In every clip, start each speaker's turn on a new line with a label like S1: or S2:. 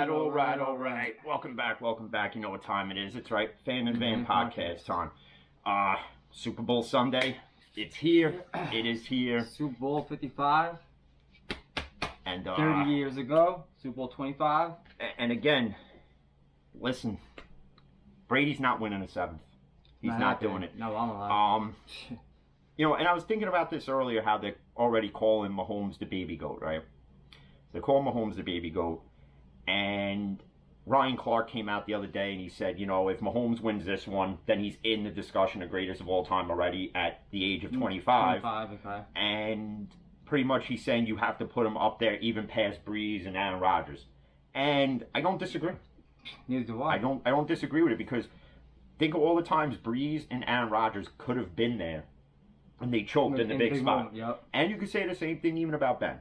S1: all right. Welcome back. You know what time it is. It's right. Fan and Van podcast time. Super Bowl Sunday. It's here. It is here.
S2: Super Bowl 55.
S1: And
S2: 30 years ago, Super Bowl 25.
S1: And again, listen, Brady's not winning the seventh. He's not doing it.
S2: No, I'm alive.
S1: You know, and I was thinking about this earlier, how they're already calling Mahomes the baby goat, right? They call Mahomes the baby goat. And Ryan Clark came out the other day and he said, you know, if Mahomes wins this one, then he's in the discussion of greatest of all time already at the age of 25.
S2: 25, okay.
S1: And pretty much he's saying you have to put him up there even past Breeze and Aaron Rodgers. And I don't disagree.
S2: Neither do I.
S1: I don't disagree with it, because think of all the times Breeze and Aaron Rodgers could have been there and they choked in the big spot.
S2: Moment, yep.
S1: And you could say the same thing even about Ben.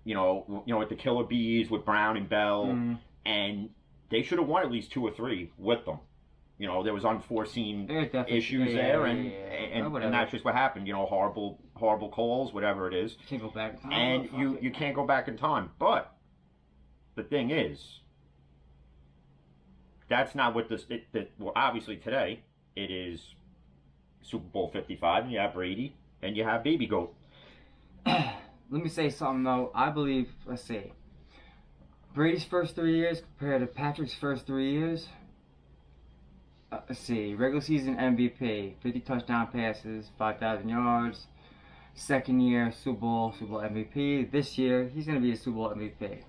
S1: You know, with the Killer Bees, with Brown and Bell, and they should have won at least 2 or 3 with them. You know, there was unforeseen issues there, and that's just what happened. You know, horrible calls, whatever it is.
S2: You can't go back in time.
S1: And you can't go back in time. But the thing is, that's not what well, obviously today it is Super Bowl 55, and you have Brady, and you have Baby Goat.
S2: Let me say something though. I believe, let's see, Brady's first 3 years compared to Patrick's first 3 years. Let's see, regular season MVP, 50 touchdown passes, 5,000 yards. Second year Super Bowl MVP. This year he's gonna be a Super Bowl MVP.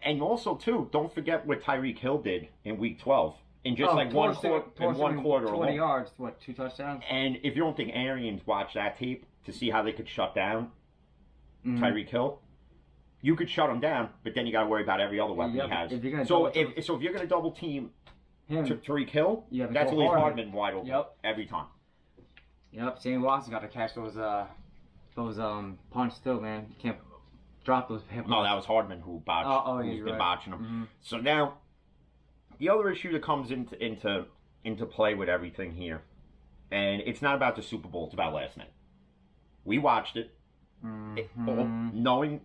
S1: And also too, don't forget what Tyreek Hill did in Week 12. In just one quarter
S2: 20
S1: alone.
S2: yards, what, 2 touchdowns?
S1: And if you don't think Arians watched that tape to see how they could shut down Tyreek Hill, you could shut him down, but then you got to worry about every other weapon he has. If you're going to double team Tyreek Hill, that's Lee Hardman wide open every time.
S2: Yep, Sammy Watson got to catch those punches too, man. You can't drop those hip.
S1: No, that was Hardman who botched. Who's been botching them. So now, the other issue that comes into play with everything here, and it's not about the Super Bowl, it's about last night. We watched it, knowing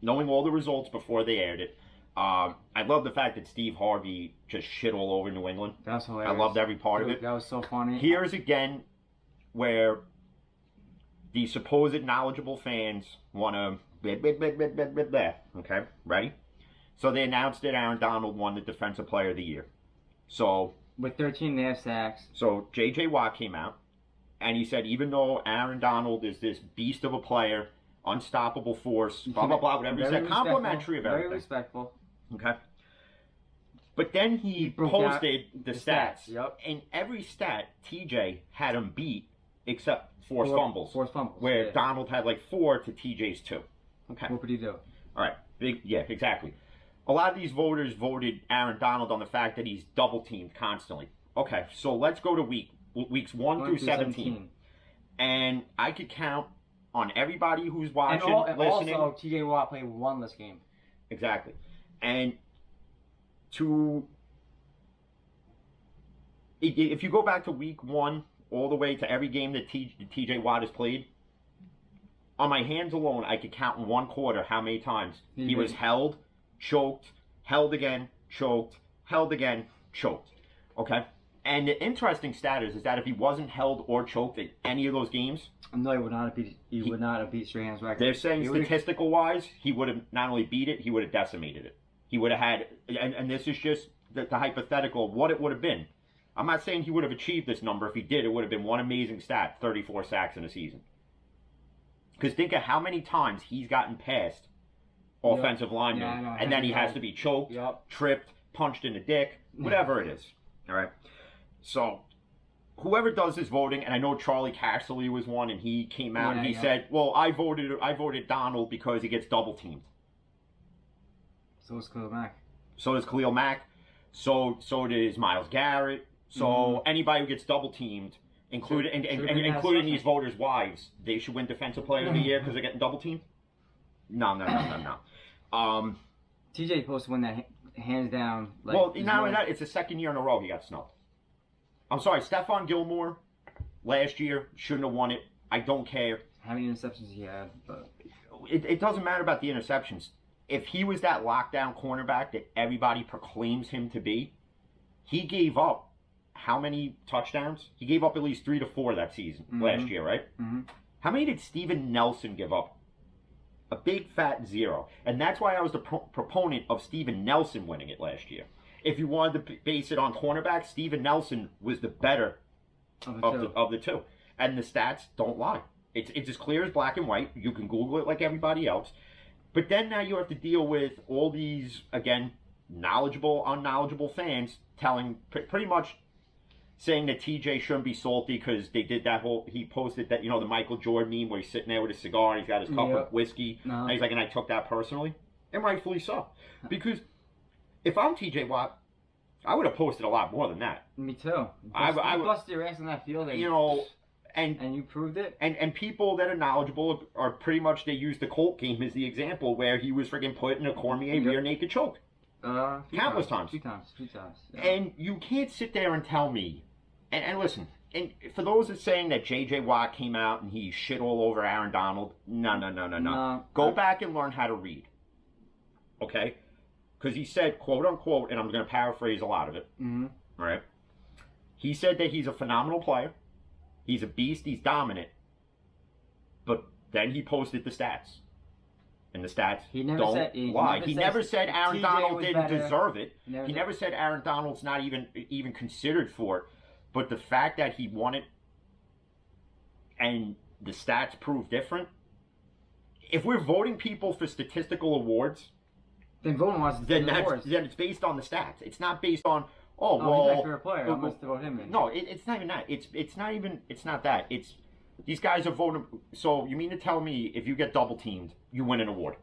S1: all the results before they aired it. I love the fact that Steve Harvey just shit all over New England.
S2: That's hilarious.
S1: I loved every part of it.
S2: That was so funny.
S1: Here's again where the supposed knowledgeable fans want to okay, ready? So they announced that Aaron Donald won the Defensive Player of the Year. So
S2: with 13.5 sacks.
S1: So J.J. Watt came out, and he said even though Aaron Donald is this beast of a player, unstoppable force, blah, blah, blah, whatever he said, complimentary of everything.
S2: Very respectful.
S1: Okay. But then he posted the stats.
S2: Yep.
S1: And every stat, TJ had him beat except forced fumbles.
S2: Forced fumbles.
S1: Where Donald had like 4 to TJ's 2. Okay.
S2: What would he do?
S1: All right. Yeah, exactly. A lot of these voters voted Aaron Donald on the fact that he's double-teamed constantly. Okay, so let's go to weeks 1 through 17. And I could count on everybody who's watching, listening.
S2: Also, T.J. Watt played 1 less game.
S1: Exactly. And if you go back to week 1 all the way to every game that T.J. Watt has played, on my hands alone, I could count in 1 quarter how many times he was held, choked, held again, choked, held again, choked. Okay? And the interesting stat is that if he wasn't held or choked at any of those games,
S2: no, he would not have beat Strahan's record.
S1: They're saying statistical wise, he would have not only beat it, he would have decimated it. He would have had, and this is just the hypothetical of what it would have been. I'm not saying he would have achieved this number. If he did, it would have been one amazing stat, 34 sacks in a season. Because think of how many times he's gotten past offensive linemen, and then he has to be choked, tripped, punched in the dick, whatever it is. All right. So whoever does this voting, and I know Charlie Casserly was one, and he came out and he said, "Well, I voted Donald because he gets double teamed."
S2: So does Khalil Mack.
S1: So does Khalil Mack. So does Myles Garrett. So anybody who gets double teamed, including these voters' wives, they should win Defensive Player of the Year because they're getting double teamed? No.
S2: TJ supposed to win that hands down.
S1: Well, not only that, it's the second year in a row he got snubbed. I'm sorry, Stephon Gilmore last year shouldn't have won it. I don't care.
S2: How many interceptions he had? But
S1: it doesn't matter about the interceptions. if he was that lockdown cornerback that everybody proclaims him to be, he gave up how many touchdowns? He gave up at least 3 to 4 that season, last year, right?
S2: Mm-hmm.
S1: How many did Steven Nelson give up? A big fat 0. And that's why I was the proponent of Steven Nelson winning it last year. If you wanted to base it on cornerback, Steven Nelson was the better of the two. And the stats don't lie. It's as clear as black and white. You can Google it like everybody else. But then now you have to deal with all these, again, knowledgeable, unknowledgeable fans telling, pretty much saying that TJ shouldn't be salty because they did that whole, he posted that, the Michael Jordan meme where he's sitting there with a cigar and he's got his cup of whiskey. And he's like, and I took that personally. And rightfully so. Because if I'm TJ Watt, I would have posted a lot more than that.
S2: Me too.
S1: I
S2: would busted your ass on that field. And you proved it.
S1: And people that are knowledgeable are pretty much, they use the Colt game as the example where he was freaking put in a Cormier rear naked choke. Countless times.
S2: 2 times. Yeah.
S1: And you can't sit there and tell me, and listen, and for those that saying that J.J. Watt came out and he shit all over Aaron Donald, no. Go back and learn how to read. Okay? Because he said, quote unquote, and I'm going to paraphrase a lot of it.
S2: Mm-hmm.
S1: Right? He said that he's a phenomenal player. He's a beast. He's dominant. But then he posted the stats. And the stats don't lie. He never said Aaron Donald didn't deserve it. He never said Aaron Donald's not even considered for it. But the fact that he won it and the stats prove different. If we're voting people for statistical awards,
S2: then
S1: it's based on the stats. It's not based on
S2: he's my favorite player. I must vote him in.
S1: No, it's not even that. It's not that. It's these guys are voting. So you mean to tell me if you get double teamed, you win an award?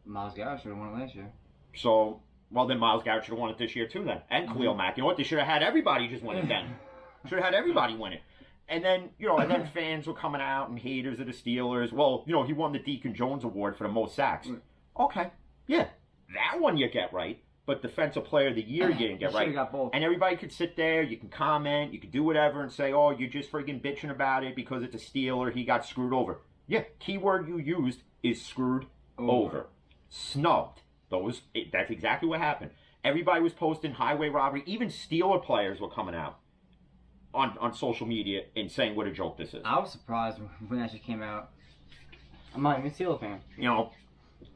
S2: Myles Garrett should have won it last year.
S1: So, well, then Myles Garrett should have won it this year too then. And Khalil Mack. You know what? They should have had everybody just win it then. Should have had everybody win it. And then, and then fans were coming out and haters of the Steelers. Well, he won the Deacon Jones Award for the most sacks. Okay. Yeah. That one you get right. But Defensive Player of the Year you didn't get right.
S2: Got both.
S1: And everybody could sit there, you can comment, you can do whatever and say, oh, you're just freaking bitching about it because it's a Steeler, he got screwed over. Yeah, keyword you used is screwed over. Snubbed. That's exactly what happened. Everybody was posting highway robbery. Even Steeler players were coming out on social media and saying what a joke this is.
S2: I was surprised when that shit came out. I'm not even a Steeler fan.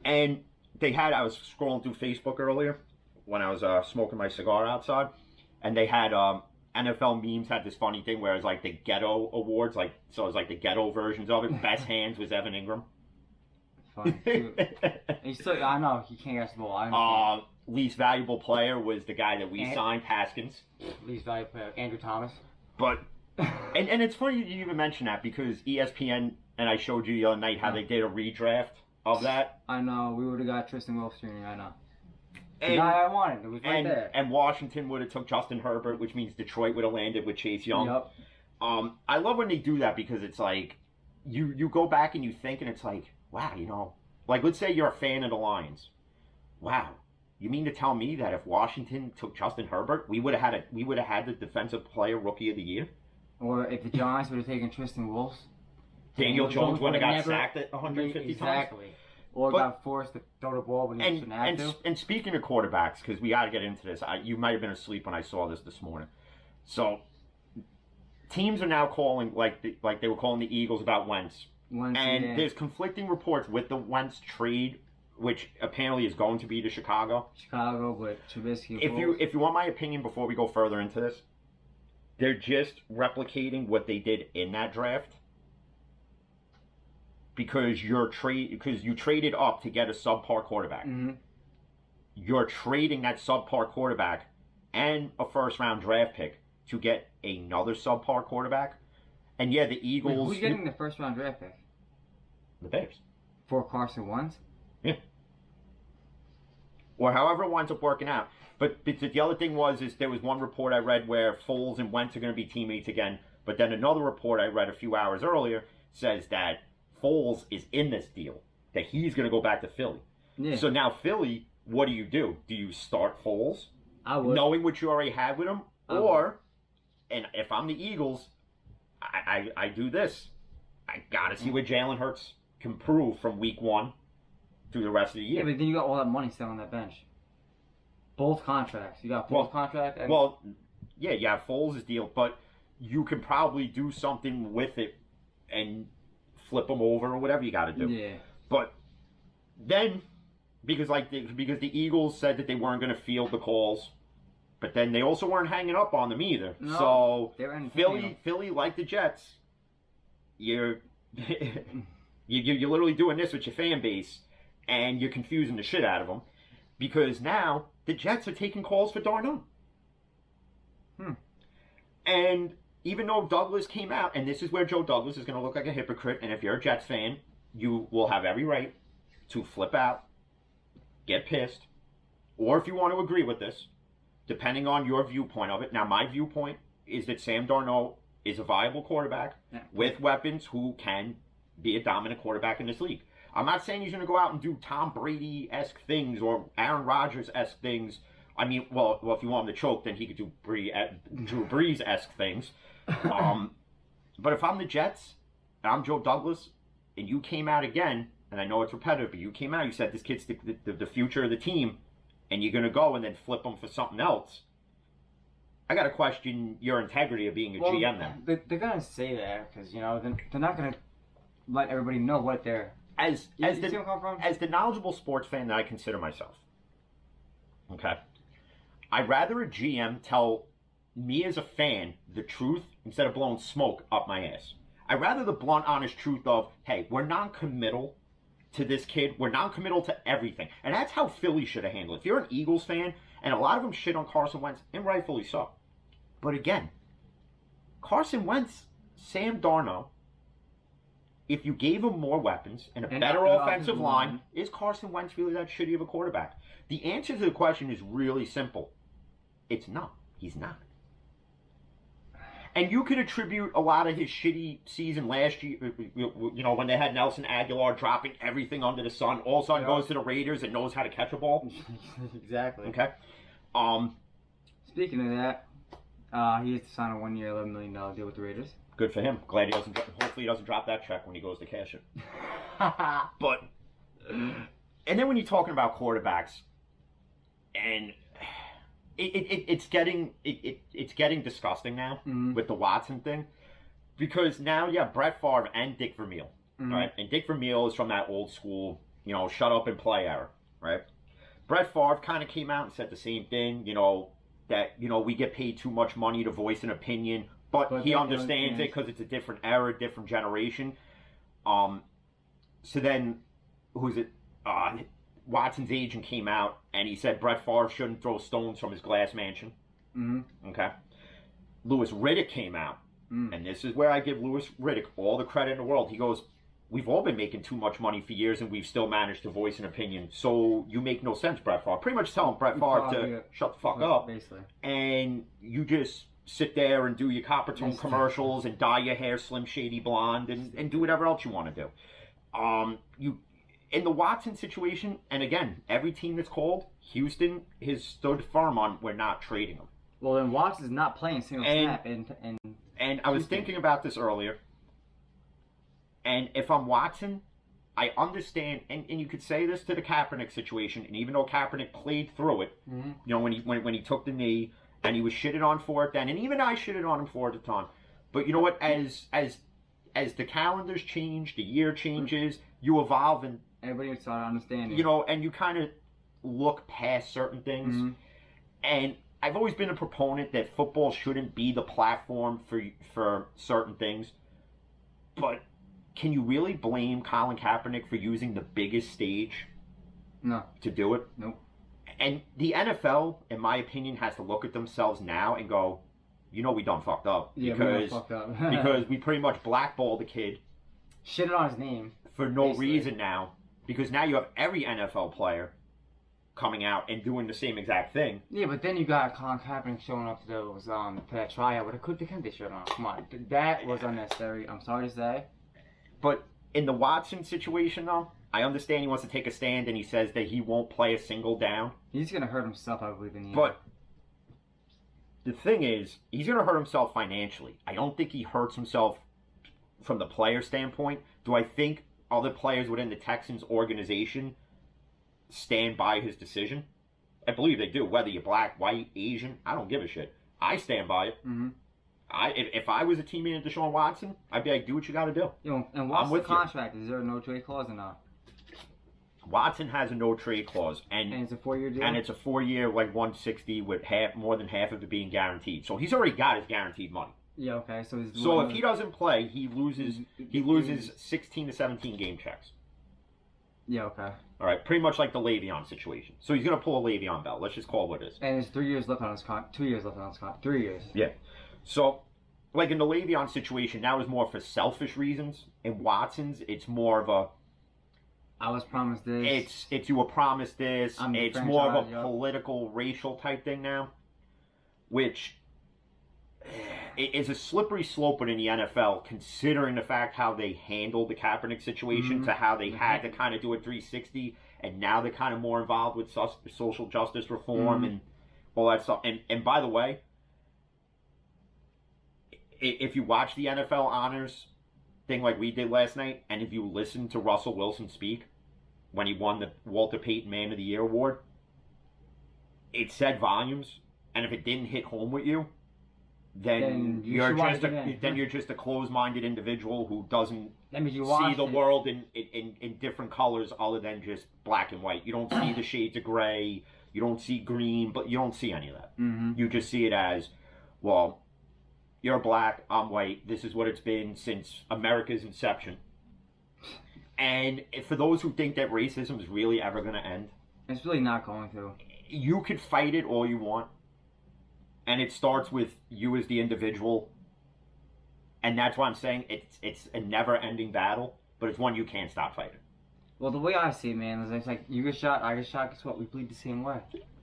S1: And I was scrolling through Facebook earlier when I was smoking my cigar outside, and they had NFL memes had this funny thing where it was like the ghetto awards, so it was like the ghetto versions of it. Best hands was Evan Ingram.
S2: Funny. I know he can't get the ball.
S1: Least valuable player was the guy that we signed, Haskins.
S2: Least valuable player, Andrew Thomas.
S1: But and it's funny you even mention that because ESPN and I showed you the other night how they did a redraft of that.
S2: I know. We would have got Tristan Wilson. I know. The guy I wanted. It was right there.
S1: And Washington would have took Justin Herbert, which means Detroit would have landed with Chase Young.
S2: Yep.
S1: I love when they do that because it's like you go back and you think and it's like, wow, like let's say you're a fan of the Lions. Wow. You mean to tell me that if Washington took Justin Herbert, we would have had the Defensive Player Rookie of the Year?
S2: Or if the Giants would have taken Tristan Wilson,
S1: Daniel Jones would have got sacked at 150 times.
S2: Exactly. Or got forced to throw the ball when he shouldn't have to.
S1: And speaking of quarterbacks, because we got to get into this, you might have been asleep when I saw this morning. So teams are now calling like they were calling the Eagles about Wentz. There's conflicting reports with the Wentz trade, which apparently is going to be to Chicago.
S2: But Trubisky.
S1: If you want my opinion before we go further into this, they're just replicating what they did in that draft. Because you traded up to get a subpar quarterback.
S2: Mm-hmm.
S1: You're trading that subpar quarterback and a first-round draft pick to get another subpar quarterback. And yeah, the Eagles...
S2: Who's getting the first-round draft pick?
S1: The Bears.
S2: For Carson Wentz?
S1: Yeah. Or however it winds up working out. But the other thing is there was one report I read where Foles and Wentz are going to be teammates again. But then another report I read a few hours earlier says that Foles is in this deal, that he's going to go back to Philly.
S2: Yeah.
S1: So now Philly, what do? Do you start Foles,
S2: I would,
S1: knowing what you already had with him? And if I'm the Eagles, I do this. I got to see what Jalen Hurts can prove from week 1 through the rest of the
S2: Yeah,
S1: year.
S2: but then you got all that money still on that bench. Both contracts. You got both contract and
S1: Well, yeah, you have Foles' deal, but you can probably do something with it and flip them over or whatever you got to do.
S2: yeah.
S1: But then, because the Eagles said that they weren't going to field the calls, but then they also weren't hanging up on them either.
S2: No,
S1: So
S2: they were entertaining them.
S1: Philly, like the Jets, you're you're literally doing this with your fan base, and you're confusing the shit out of them, because now the Jets are taking calls for Darnold. And even though Douglas came out, and this is where Joe Douglas is going to look like a hypocrite, and if you're a Jets fan, you will have every right to flip out, get pissed, or if you want to agree with this, depending on your viewpoint of it. Now, my viewpoint is that Sam Darnold is a viable quarterback with weapons who can be a dominant quarterback in this league. I'm not saying he's going to go out and do Tom Brady-esque things or Aaron Rodgers-esque things. I mean, well, if you want him to choke, then he could do Drew Brees-esque things. But if I'm the Jets, and I'm Joe Douglas, and you came out again, and I know it's repetitive, but you came out, you said this kid's the future of the team, and you're going to go and then flip him for something else, I got to question your integrity of being a GM then.
S2: They're going to say that because, you know, they're not going to let everybody know what they're...
S1: As the knowledgeable sports fan that I consider myself, okay, I'd rather a GM tell me as a fan the truth instead of blowing smoke up my ass. I'd rather the blunt, honest truth of, hey, we're non-committal to this kid. We're non-committal to everything. And that's how Philly should have handled it. If you're an Eagles fan, and a lot of them shit on Carson Wentz, and rightfully so. But again, Carson Wentz, Sam Darnold, if you gave him more weapons and a better offensive line, is Carson Wentz really that shitty of a quarterback? The answer to the question is really simple. It's not. He's not. And you could attribute a lot of his shitty season last year, you know, when they had Nelson Aguilar dropping everything under the sun, all of a sudden goes to the Raiders and knows how to catch a ball.
S2: Exactly.
S1: Okay.
S2: Speaking of that, he has to sign a 1-year, $11 million deal with the Raiders.
S1: Good for him. Glad he doesn't. Hopefully, he doesn't drop that check when he goes to cash it. But, and then when you're talking about quarterbacks, and it's getting disgusting now with the Watson thing, because now you have Brett Favre and Dick Vermeil, right? And Dick Vermeil is from that old school, you know, shut up and play era, right? Brett Favre kind of came out and said the same thing, you know, that, you know, we get paid too much money to voice an opinion, but he understands it because it's a different era, different generation. So then, who's it? Watson's agent came out and he said Brett Favre shouldn't throw stones from his glass mansion. Okay. Louis Riddick came out, and this is where I give Louis Riddick all the credit in the world. He goes, "We've all been making too much money for years, and we've still managed to voice an opinion. So you make no sense, Brett Favre." Pretty much telling Brett Favre to shut the fuck up,
S2: basically.
S1: And you just sit there and do your Coppertone commercials and dye your hair Slim Shady blonde and do whatever else you want to do. You in the Watson situation, and again, every team that's called, Houston has stood firm on we're not trading him.
S2: Well, then Watson's not playing single snap.
S1: And I was thinking about this earlier. And if I'm Watson, I understand, and you could say this to the Kaepernick situation, and even though Kaepernick played through it, you know, when he took the knee, and he was shitted on for it then, and even I shitted on him for it at the time. But you know what? As the calendars change, the year changes, you evolve, and
S2: everybody started understanding.
S1: You know, and you kind of look past certain things. And I've always been a proponent that football shouldn't be the platform for certain things. But can you really blame Colin Kaepernick for using the biggest stage?
S2: No.
S1: To do it?
S2: Nope.
S1: And the NFL, in my opinion, has to look at themselves now and go, you know, we done fucked up.
S2: Yeah,
S1: because,
S2: we done fucked up.
S1: because we pretty much blackballed the kid.
S2: Shitted on his name.
S1: For no reason now. Because now you have every NFL player coming out and doing the same exact thing.
S2: Yeah, but then you got Colin Kaepernick showing up to those to that tryout with a Kente shirt on. Come on, that was unnecessary. I'm sorry to say.
S1: But in the Watson situation, though, I understand he wants to take a stand and he says that he won't play a single down.
S2: He's gonna hurt himself, I believe, in the end.
S1: But the thing is, he's gonna hurt himself financially. I don't think he hurts himself from the player standpoint. Do I think other players within the Texans organization stand by his decision. I believe they do. Whether you're black, white, Asian, I don't give a shit. I stand by it.
S2: Mm-hmm.
S1: If I was a teammate of Deshaun Watson, I'd be like, do what you got to do.
S2: You know, and what's
S1: I'm
S2: the
S1: with you.
S2: contract? Is there a no trade clause or not?
S1: Watson has a no trade clause,
S2: And it's a 4-year deal.
S1: and it's a 4-year, like 160, with more than half of it being guaranteed. So he's already got his guaranteed money.
S2: Yeah. Okay. So
S1: So if he doesn't play, he loses 16 to 17 game checks.
S2: Yeah. Okay.
S1: All right, pretty much like the Le'Veon situation. So he's gonna pull a Le'Veon Bell. Let's just call it what it is.
S2: And there's 3 years left on his contract. 2 years left on his contract. 3 years.
S1: Yeah. So, like in the Le'Veon situation, that was more for selfish reasons. In Watson's, it's more of a
S2: I was promised this.
S1: it's you were promised this.
S2: I'm the
S1: It's more of a
S2: franchise, yup.
S1: political, racial type thing now, which is a slippery slope in the NFL, considering the fact how they handled the Kaepernick situation to how they had to kind of do a 360, and now they're kind of more involved with social justice reform and all that stuff. And by the way, if you watch the NFL honors thing like we did last night, and if you listen to Russell Wilson speak when he won the Walter Payton Man of the Year award, it said volumes. And if it didn't hit home with you, then you're just a closed-minded individual who doesn't
S2: That means you
S1: see
S2: watched
S1: the
S2: it.
S1: world in different colors other than just black and white. You don't see the shades of gray. You don't see green, but you don't see any of that.
S2: Mm-hmm.
S1: You just see it as, well, you're black, I'm white. This is what it's been since America's inception. And for those who think that racism is really ever going to end,
S2: It's really not going to.
S1: you could fight it all you want. And it starts with you as the individual. And that's why I'm saying it's a never-ending battle, but it's one you can't stop fighting.
S2: Well, the way I see it, man, is it's like you get shot, I get shot. Guess what? We bleed the same way.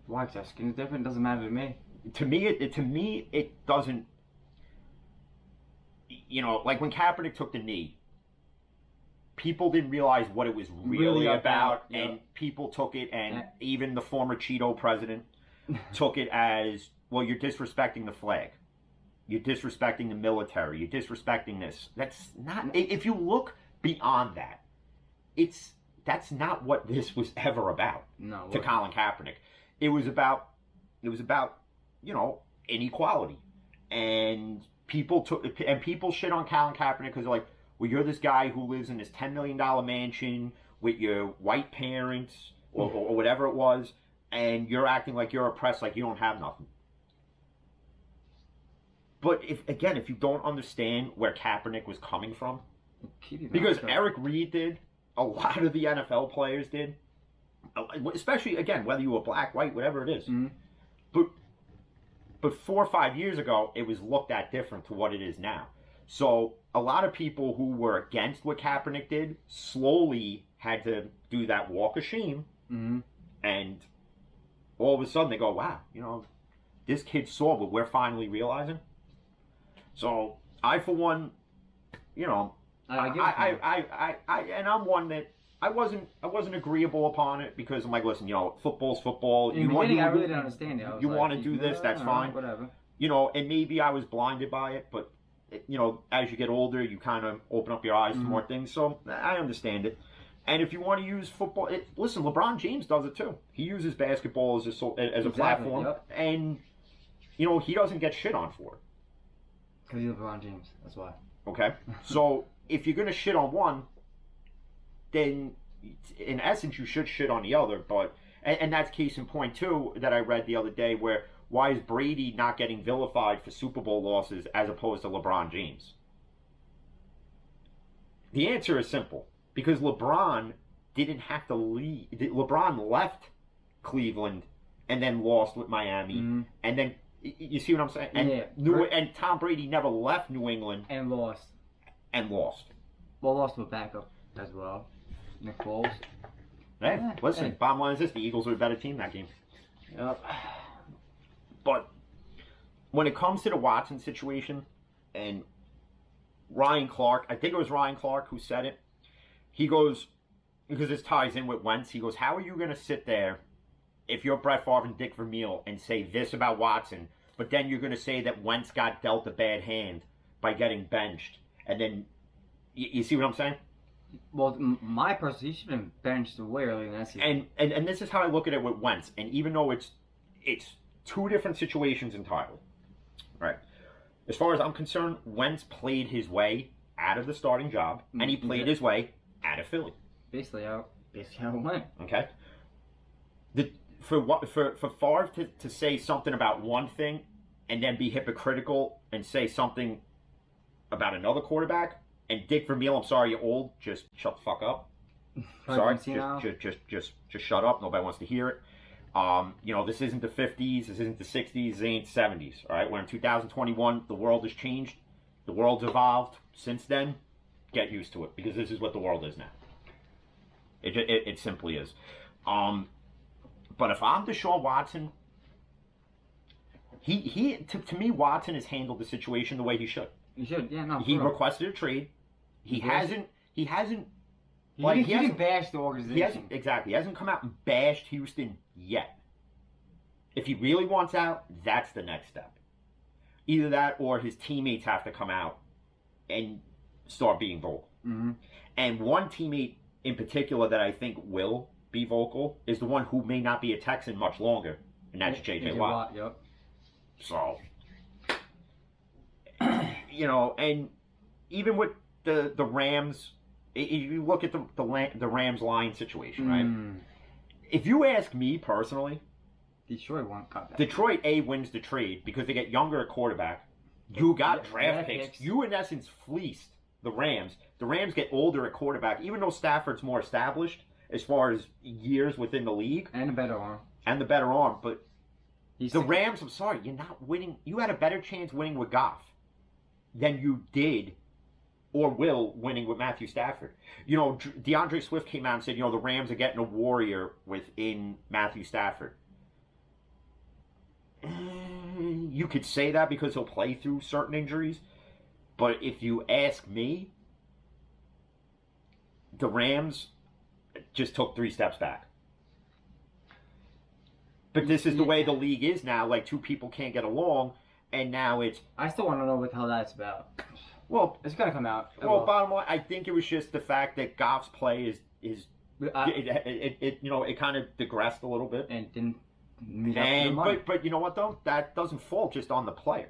S2: Why? 'Cause our skin is different. It doesn't matter to me.
S1: To me, it doesn't. You know, like when Kaepernick took the knee, people didn't realize what it was really about,
S2: yeah.
S1: and people took it, and even the former Cheeto president took it as, well, you're disrespecting the flag. You're disrespecting the military. You're disrespecting this. That's not. If you look beyond that, that's not what this was ever about.
S2: No.
S1: To Colin Kaepernick, it was about inequality, and people shit on Colin Kaepernick because they're like, well, you're this guy who lives in this $10 million mansion with your white parents or whatever it was, and you're acting like you're oppressed, like you don't have nothing. But if you don't understand where Kaepernick was coming from, because Eric Reed did, a lot of the NFL players did, especially, again, whether you were black, white, whatever it is.
S2: Mm-hmm.
S1: But 4 or 5 years ago, it was looked at different to what it is now. So a lot of people who were against what Kaepernick did slowly had to do that walk of shame, and all of a sudden they go, wow, this kid saw what we're finally realizing. So I, for one, and I'm one that I wasn't agreeable upon it because I'm like, listen, football's football.
S2: In the beginning, I really didn't understand it.
S1: You want to do this, that's fine.
S2: Whatever.
S1: And maybe I was blinded by it, but as you get older, you kind of open up your eyes to more things. So I understand it. And if you want to use football, listen, LeBron James does it too. He uses basketball as a platform, and he doesn't get shit on for it.
S2: Because he's LeBron James. That's why.
S1: Okay, so if you're gonna shit on one, then in essence you should shit on the other. But and that's case in point too that I read the other day, where why is Brady not getting vilified for Super Bowl losses as opposed to LeBron James? The answer is simple. Because LeBron didn't have to leave. LeBron left Cleveland and then lost with Miami. And then, you see what I'm saying? And, and Tom Brady never left New England.
S2: And lost.
S1: Well,
S2: lost to a backup as well. Nick Foles.
S1: Hey, listen, bottom line is this. The Eagles were a better team that game.
S2: Yep.
S1: But when it comes to the Watson situation, and Ryan Clark, I think it was Ryan Clark who said it. He goes, because this ties in with Wentz, he goes, how are you going to sit there if you're Brett Favre and Dick Vermeil and say this about Watson, but then you're going to say that Wentz got dealt a bad hand by getting benched? And then, you see what I'm saying?
S2: Well, my person, he should have been benched way earlier than that season.
S1: And this is how I look at it with Wentz. And even though it's two different situations entirely, right? As far as I'm concerned, Wentz played his way out of the starting job, and he played his way out of Philly.
S2: Basically how it went.
S1: Okay. For Favre to say something about one thing and then be hypocritical and say something about another quarterback, and Dick Vermeil, I'm sorry you're old, just shut the fuck up. Sorry, just shut up. Nobody wants to hear it. This isn't the 50s, this isn't the 60s, this ain't 70s. All right, we're in 2021. The world has changed. The world's evolved since then. Get used to it, because this is what the world is now. It simply is. But if I'm Deshaun Watson, to me, Watson has handled the situation the way he should.
S2: He should, yeah, no.
S1: He requested a trade. He hasn't.
S2: He didn't bash the organization.
S1: He hasn't come out and bashed Houston yet. If he really wants out, that's the next step. Either that or his teammates have to come out and start being vocal.
S2: Mm-hmm.
S1: And one teammate in particular that I think will be vocal is the one who may not be a Texan much longer, and that's J.J. Watt.
S2: Yep.
S1: So, and even with the Rams, if you look at the Rams line situation, right? If you ask me personally,
S2: Detroit won't cut that.
S1: Detroit wins the trade because they get younger at quarterback. You got draft picks. You in essence fleeced the Rams. The Rams get older at quarterback, even though Stafford's more established as far as years within the league
S2: and a better arm.
S1: But the Rams, I'm sorry, you're not winning. You had a better chance winning with Goff than you did or will winning with Matthew Stafford. DeAndre Swift came out and said, the Rams are getting a warrior within Matthew Stafford. You could say that because he'll play through certain injuries. But if you ask me, the Rams just took 3 steps back. But this is the way the league is now. Like, two people can't get along, and now it's...
S2: I still want to know what the hell that's about.
S1: Well,
S2: it's going to come out.
S1: Well, bottom line, I think it was just the fact that Goff's play it kind of digressed a little bit.
S2: And didn't meet up to the money.
S1: But you know what, though? That doesn't fall just on the player.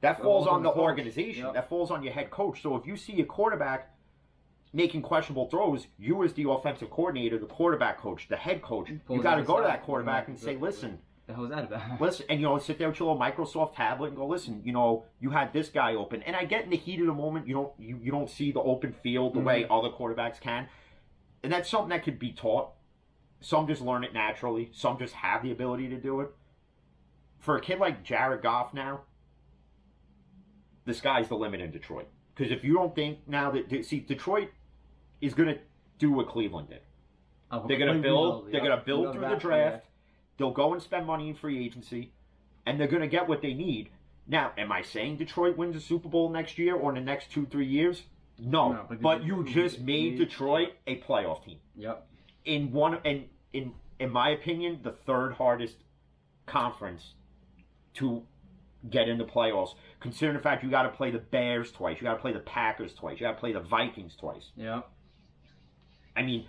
S1: That falls on the organization. Yep. That falls on your head coach. So if you see a quarterback making questionable throws, you as the offensive coordinator, the quarterback coach, the head coach, you got to go to that quarterback and say, listen.
S2: The hell's that about?
S1: Listen, and sit there with your little Microsoft tablet and go, listen, you had this guy open. And I get in the heat of the moment, you don't see the open field the way other quarterbacks can. And that's something that could be taught. Some just learn it naturally. Some just have the ability to do it. For a kid like Jared Goff now, the sky's the limit in Detroit. Because if you don't think now that... See, Detroit is going to do what Cleveland did. They're going to build. They're going to build through the draft. They'll go and spend money in free agency. And they're going to get what they need. Now, am I saying Detroit wins the Super Bowl next year or in the next 2-3 years? No. But you just made Detroit a playoff team.
S2: Yep.
S1: In my opinion, the third hardest conference to get in the playoffs. Considering the fact you got to play the Bears twice, you got to play the Packers twice, you got to play the Vikings twice.
S2: Yeah.
S1: I mean,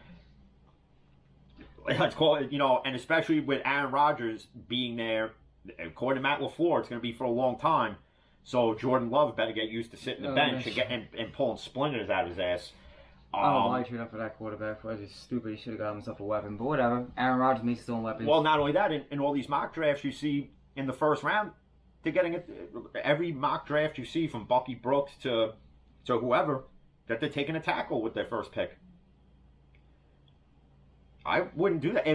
S1: let's call it, and especially with Aaron Rodgers being there, according to Matt LaFleur, it's going to be for a long time. So Jordan Love better get used to sitting the bench and pulling splinters out of his ass.
S2: I don't know why he traded up for that quarterback. That was stupid. He should have got himself a weapon. But whatever. Aaron Rodgers makes his own weapons.
S1: Well, not only that, in all these mock drafts you see in the first round, they're getting it. Every mock draft you see from Bucky Brooks to whoever, that they're taking a tackle with their first pick. I wouldn't do that.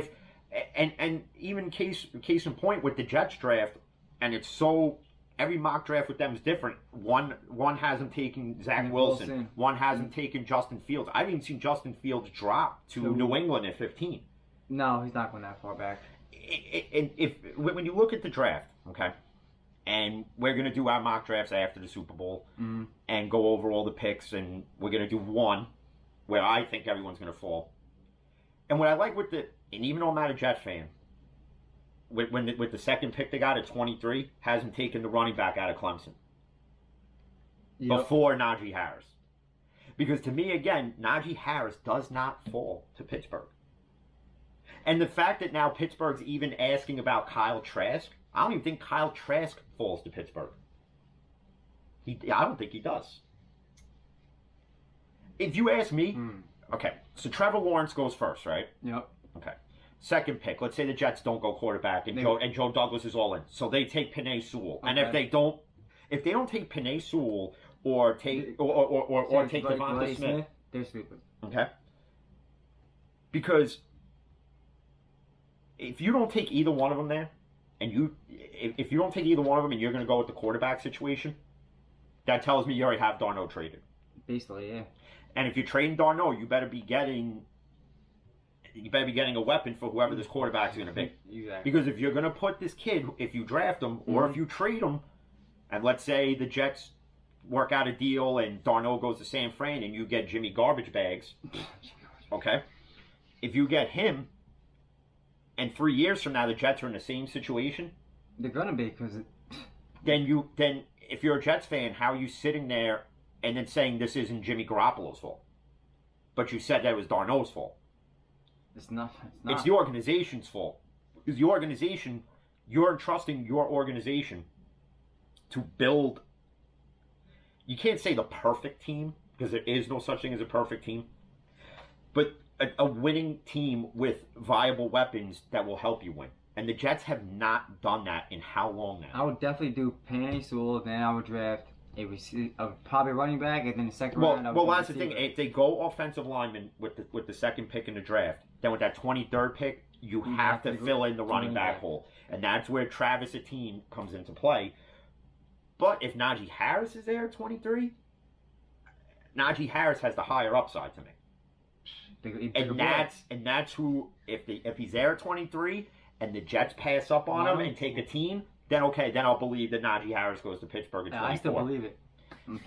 S1: And even case in point with the Jets draft, and it's so... Every mock draft with them is different. One hasn't taken Zach Wilson. One hasn't taken Justin Fields. I haven't even seen Justin Fields drop to New England at 15.
S2: No, he's not going that far back.
S1: When you look at the draft, okay, and we're going to do our mock drafts after the Super Bowl and go over all the picks, and we're going to do one where I think everyone's going to fall. And what I like and even though I'm not a Jet fan, with the second pick they got at 23, hasn't taken the running back out of Clemson before Najee Harris. Because to me, again, Najee Harris does not fall to Pittsburgh. And the fact that now Pittsburgh's even asking about Kyle Trask, I don't even think Kyle Trask falls to Pittsburgh. I don't think he does. If you ask me, okay, so Trevor Lawrence goes first, right?
S2: Yep.
S1: Okay. Second pick, let's say the Jets don't go quarterback and Joe Douglas is all in. So they take Penei Sewell. Okay. And if they don't take Penei Sewell or take Devonta Smith,
S2: they're stupid.
S1: Okay. Because if you don't take either one of them there, and if you don't take either one of them and you're going to go with the quarterback situation, that tells me you already have Darnold traded.
S2: Basically, yeah.
S1: And if you're trading Darnold, you better be getting a weapon for whoever this quarterback's going to be.
S2: Exactly.
S1: Because if you're going to put this kid, if you draft him or if you trade him, and let's say the Jets work out a deal and Darnold goes to San Fran and you get Jimmy Garbage Bags, okay? If you get him, and 3 years from now the Jets are in the same situation,
S2: they're going to be because
S1: then if you're a Jets fan, how are you sitting there and then saying this isn't Jimmy Garoppolo's fault? But you said that it was Darnold's fault.
S2: It's not.
S1: It's the organization's fault. Because the organization, you're entrusting your organization to build. You can't say the perfect team, because there is no such thing as a perfect team. But a winning team with viable weapons that will help you win. And the Jets have not done that in how long now?
S2: I would definitely do Penei Sewell, then I would draft probably running back, and then the second round.
S1: Well, that's the thing. If they go offensive lineman with the second pick in the draft, then with that 23rd pick, you have to fill in the running back hole, and that's where Travis Etienne comes into play. But if Najee Harris is there at 23, Najee Harris has the higher upside to me, and that's who if he's there at 23 and the Jets pass up on him and take a team. Then I'll believe that Najee Harris goes to Pittsburgh at 24.
S2: I still believe it.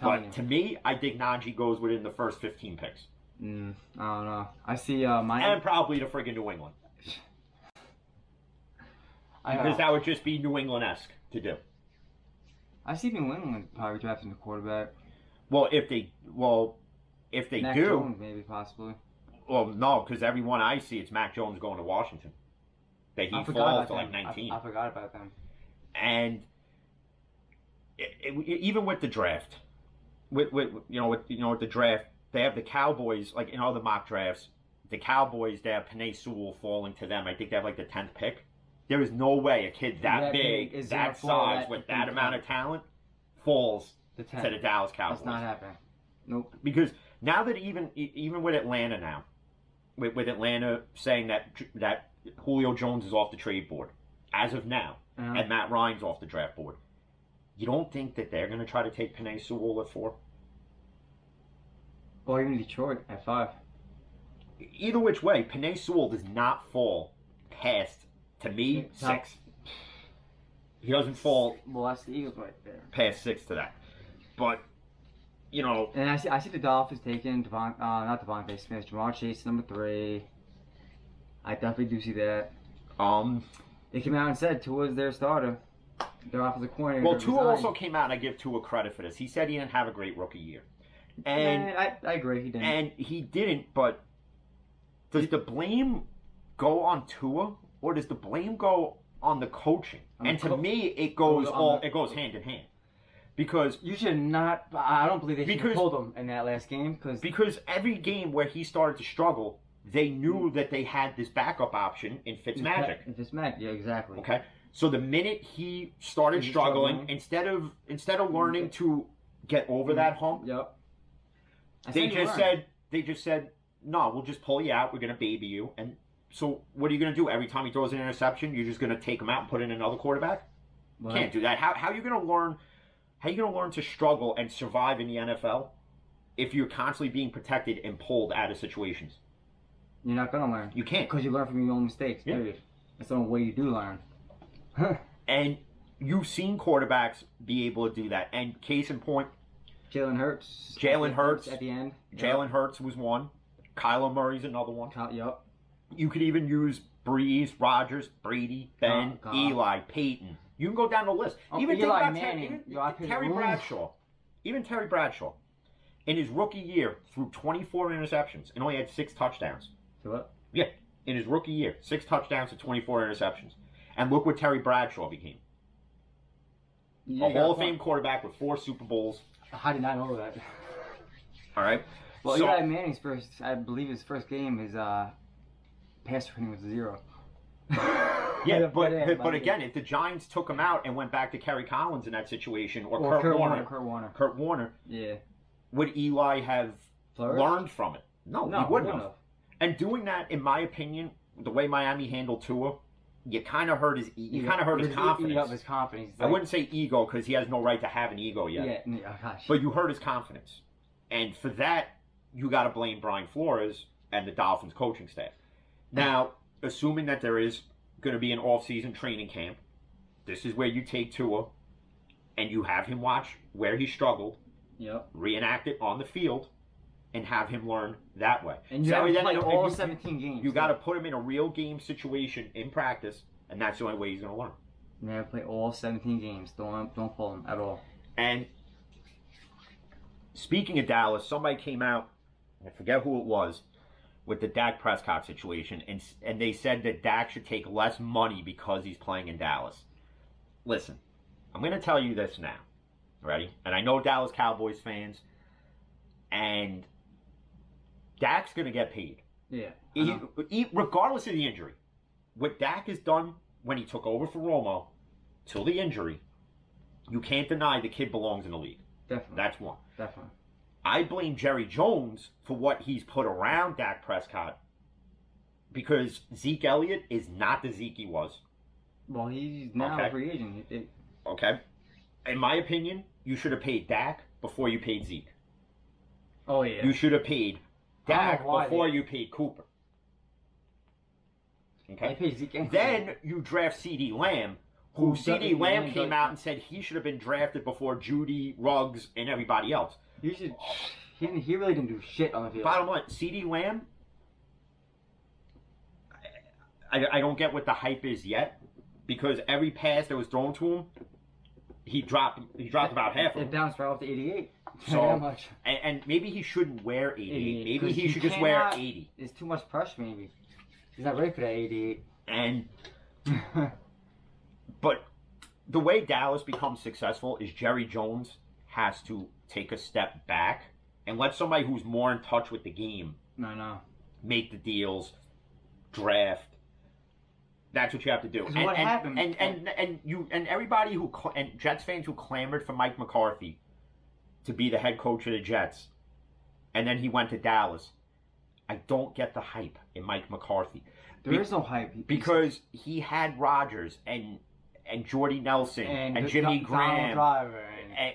S1: But to me, I think Najee goes within the first 15 picks.
S2: I don't know. I see
S1: and probably to friggin' New England. Because that would just be New England-esque to do.
S2: I see New England probably drafting the quarterback.
S1: Well, if they
S2: Mac
S1: do,
S2: Jones, maybe possibly.
S1: Well, no, because everyone I see, it's Mac Jones going to Washington. That he falls to like 19.
S2: I forgot about them.
S1: And even with the draft, with the draft, they have the Cowboys, like in all the mock drafts, the Cowboys, they have Penei Sewell falling to them. I think they have like the 10th pick. There is no way a kid that big, that size, with that amount of talent falls to the Dallas Cowboys.
S2: That's not happening. Nope.
S1: Because now that even with Atlanta now, with Atlanta saying that Julio Jones is off the trade board, as of now, and Matt Ryan's off the draft board, you don't think that they're going to try to take Penei Sewell at 4?
S2: Or even Detroit at 5.
S1: Either which way, Penei Sewell does not fall past, to me, 6. He doesn't fall.
S2: Well, that's the Eagles right there.
S1: Past 6 to that. But,
S2: And I see the Dolphins taking not Devontae Smith, Jamar Chase number 3. I definitely do see that. They came out and said Tua is their starter. Their offensive coordinator.
S1: Well, Tua also came out, and I give Tua credit for this. He said he didn't have a great rookie year. And
S2: I agree, he didn't.
S1: And he didn't, but does the blame go on Tua, or does the blame go on the coaching? And to me, it goes hand in hand. Because
S2: you should not. I don't believe they should have pulled him in that last game
S1: because every game where he started to struggle, they knew that they had this backup option in Fitzmagic.
S2: Yeah, exactly.
S1: Okay, so the minute he started struggling, instead of learning to get over that hump, they just said, no, we'll just pull you out. We're gonna baby you. And so what are you gonna do? Every time he throws an interception, you're just gonna take him out and put in another quarterback? Well, can't do that. How are you gonna learn? How are you going to learn to struggle and survive in the NFL if you're constantly being protected and pulled out of situations?
S2: You're not going to learn.
S1: You can't.
S2: Because you learn from your own mistakes, period. That's the only way you do learn.
S1: And you've seen quarterbacks be able to do that. And case in point,
S2: Jalen Hurts at the end.
S1: Jalen Hurts was one. Kyler Murray's another one.
S2: Yep.
S1: You could even use Breeze, Rodgers, Brady, Ben, Eli, Peyton. You can go down the list. Even
S2: Eli Manning.
S1: Terry Bradshaw. Even Terry Bradshaw. In his rookie year, threw 24 interceptions and only had 6 touchdowns.
S2: So what?
S1: Yeah, in his rookie year, 6 touchdowns to 24 interceptions. And look what Terry Bradshaw became.
S2: Yeah,
S1: A Hall of Fame quarterback with 4 Super Bowls.
S2: How did I know that?
S1: All right.
S2: Well,
S1: So-
S2: Eli Manning's first, I believe his first game, his pass rating was 0.
S1: Yeah, but again, if the Giants took him out and went back to Kerry Collins in that situation, or Kurt Warner,
S2: Yeah.
S1: would Eli have
S2: Flourished?
S1: learned from it? No, he wouldn't have.
S2: have.
S1: And doing that, in my opinion, the way Miami handled Tua, you kind of hurt his confidence.
S2: His confidence.
S1: I wouldn't say ego because he has no right to have an ego yet.
S2: Yeah, oh gosh.
S1: But you hurt his confidence, and for that, you got to blame Brian Flores and the Dolphins coaching staff. Now, assuming that there is going to be an off-season training camp, this is where you take Tua and you have him watch where he struggled,
S2: Yep.
S1: reenact it on the field, and have him learn that way.
S2: And you
S1: So
S2: have to
S1: then-
S2: play
S1: and
S2: all
S1: you-
S2: 17 games.
S1: You got to put him in a real game situation in practice, and that's the only way he's going to learn.
S2: You have to play all 17 games. Don't pull him at all.
S1: And speaking of Dallas, somebody came out, I forget who it was, with the Dak Prescott situation, and they said that Dak should take less money because he's playing in Dallas. Listen, I'm going to tell you this now. Ready? And I know Dallas Cowboys fans, and Dak's going to get paid.
S2: Yeah.
S1: Regardless of the injury. What Dak has done when he took over for Romo, till the injury, you can't deny the kid belongs in the league.
S2: Definitely.
S1: That's one.
S2: Definitely.
S1: I blame Jerry Jones for what he's put around Dak Prescott because Zeke Elliott is not the Zeke he was.
S2: Well, he's now a free agent.
S1: Okay? In my opinion, you should have paid Dak before you paid Zeke.
S2: Oh, yeah.
S1: You should have paid Dak before
S2: they-
S1: you paid Cooper.
S2: They
S1: Okay?
S2: paid Zeke and
S1: Then you draft CeeDee Lamb, who
S2: Who
S1: CeeDee
S2: doesn't-
S1: Lamb
S2: yeah,
S1: came
S2: but-
S1: out and said he should have been drafted before Judy, Ruggs, and everybody else.
S2: You should. He really didn't do shit on the field.
S1: Bottom line, CeeDee Lamb, I don't get what the hype is yet, because every pass that was thrown to him, he dropped about half of
S2: It
S1: them.
S2: bounced right off to 88.
S1: So-
S2: That much.
S1: And maybe he shouldn't wear 88.
S2: 88,
S1: Maybe
S2: 'cause
S1: he
S2: you
S1: should just wear
S2: cannot-
S1: 80.
S2: It's too much pressure, maybe. He's not ready for that 88.
S1: And but the way Dallas becomes successful is Jerry Jones has to take a step back and let somebody who's more in touch with the game
S2: No.
S1: make the deals, draft. That's what you have to do.
S2: 'Cause what happened-
S1: And everybody and Jets fans who clamored for Mike McCarthy to be the head coach of the Jets, and then he went to Dallas. I don't get the hype in Mike McCarthy.
S2: There is no hype.
S1: Because he had Rodgers and Jordy Nelson and Jimmy
S2: Donald
S1: Graham
S2: Driver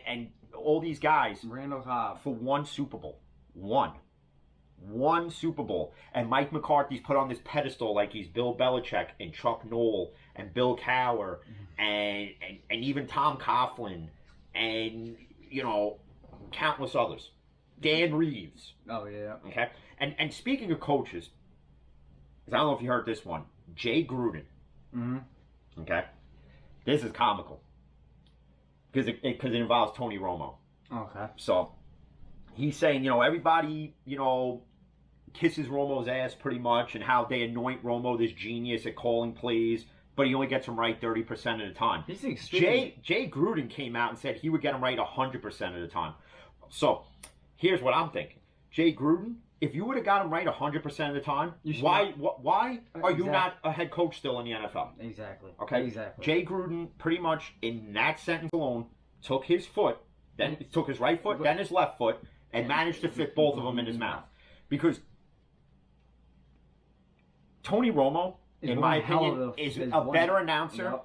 S1: and all these guys
S2: Randall Cobb.
S1: for one Super Bowl. One Super Bowl. And Mike McCarthy's put on this pedestal like he's Bill Belichick and Chuck Noll and Bill Cowher and even Tom Coughlin and, countless others. Dan Reeves.
S2: Oh, yeah.
S1: Okay? And speaking of coaches, 'cause I don't know if you heard this one, Jay Gruden.
S2: Mm-hmm.
S1: Okay? This is comical. Because it involves Tony Romo.
S2: Okay.
S1: So, he's saying, everybody, kisses Romo's ass pretty much and how they anoint Romo this genius at calling plays, but he only gets them right 30% of the time.
S2: He's extremely...
S1: Jay Gruden came out and said he would get them right 100% of the time. So, here's what I'm thinking. Jay Gruden, if you would have got him right 100% of the time, why are you not a head coach still in the NFL?
S2: Exactly.
S1: Okay?
S2: Exactly.
S1: Jay Gruden, pretty much in that sentence alone, took his foot, then took his right foot, then his left foot, and managed to fit both of them in his mouth. Because Tony Romo, in my opinion, is a better announcer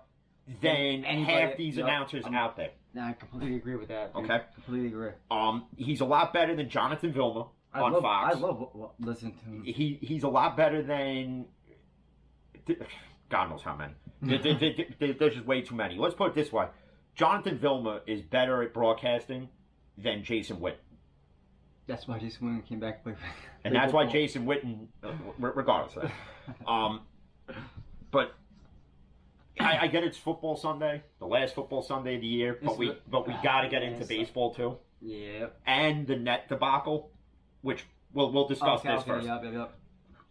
S1: than half these announcers out there.
S2: I completely agree with that. Dude.
S1: Okay?
S2: Completely agree.
S1: He's a lot better than Jonathan Vilma on Fox.
S2: I love listening to him.
S1: He's a lot better than God knows how many. There's just way too many. Let's put it this way. Jonathan Vilma is better at broadcasting than Jason Witten.
S2: That's why Jason Witten came back.
S1: And that's why Jason Witten, regardless of that. But I get it's football Sunday, the last football Sunday of the year, but we got to get into baseball too.
S2: Yep.
S1: and the net debacle, which we'll discuss
S2: Okay,
S1: this
S2: okay,
S1: first.
S2: Yep.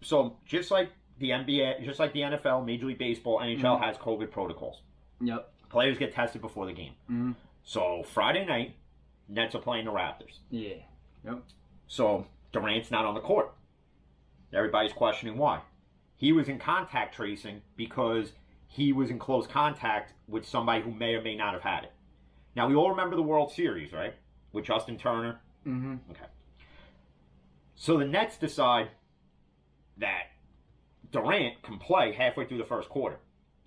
S1: So just like the NBA, just like the NFL, Major League Baseball, NHL has COVID protocols.
S2: Yep.
S1: Players get tested before the game.
S2: Mm-hmm.
S1: So Friday night, Nets are playing the Raptors.
S2: Yeah. Yep.
S1: So Durant's not on the court. Everybody's questioning why. He was in contact tracing because he was in close contact with somebody who may or may not have had it. Now, we all remember the World Series, right? With Justin Turner.
S2: Mm-hmm.
S1: Okay. So the Nets decide that Durant can play halfway through the first quarter.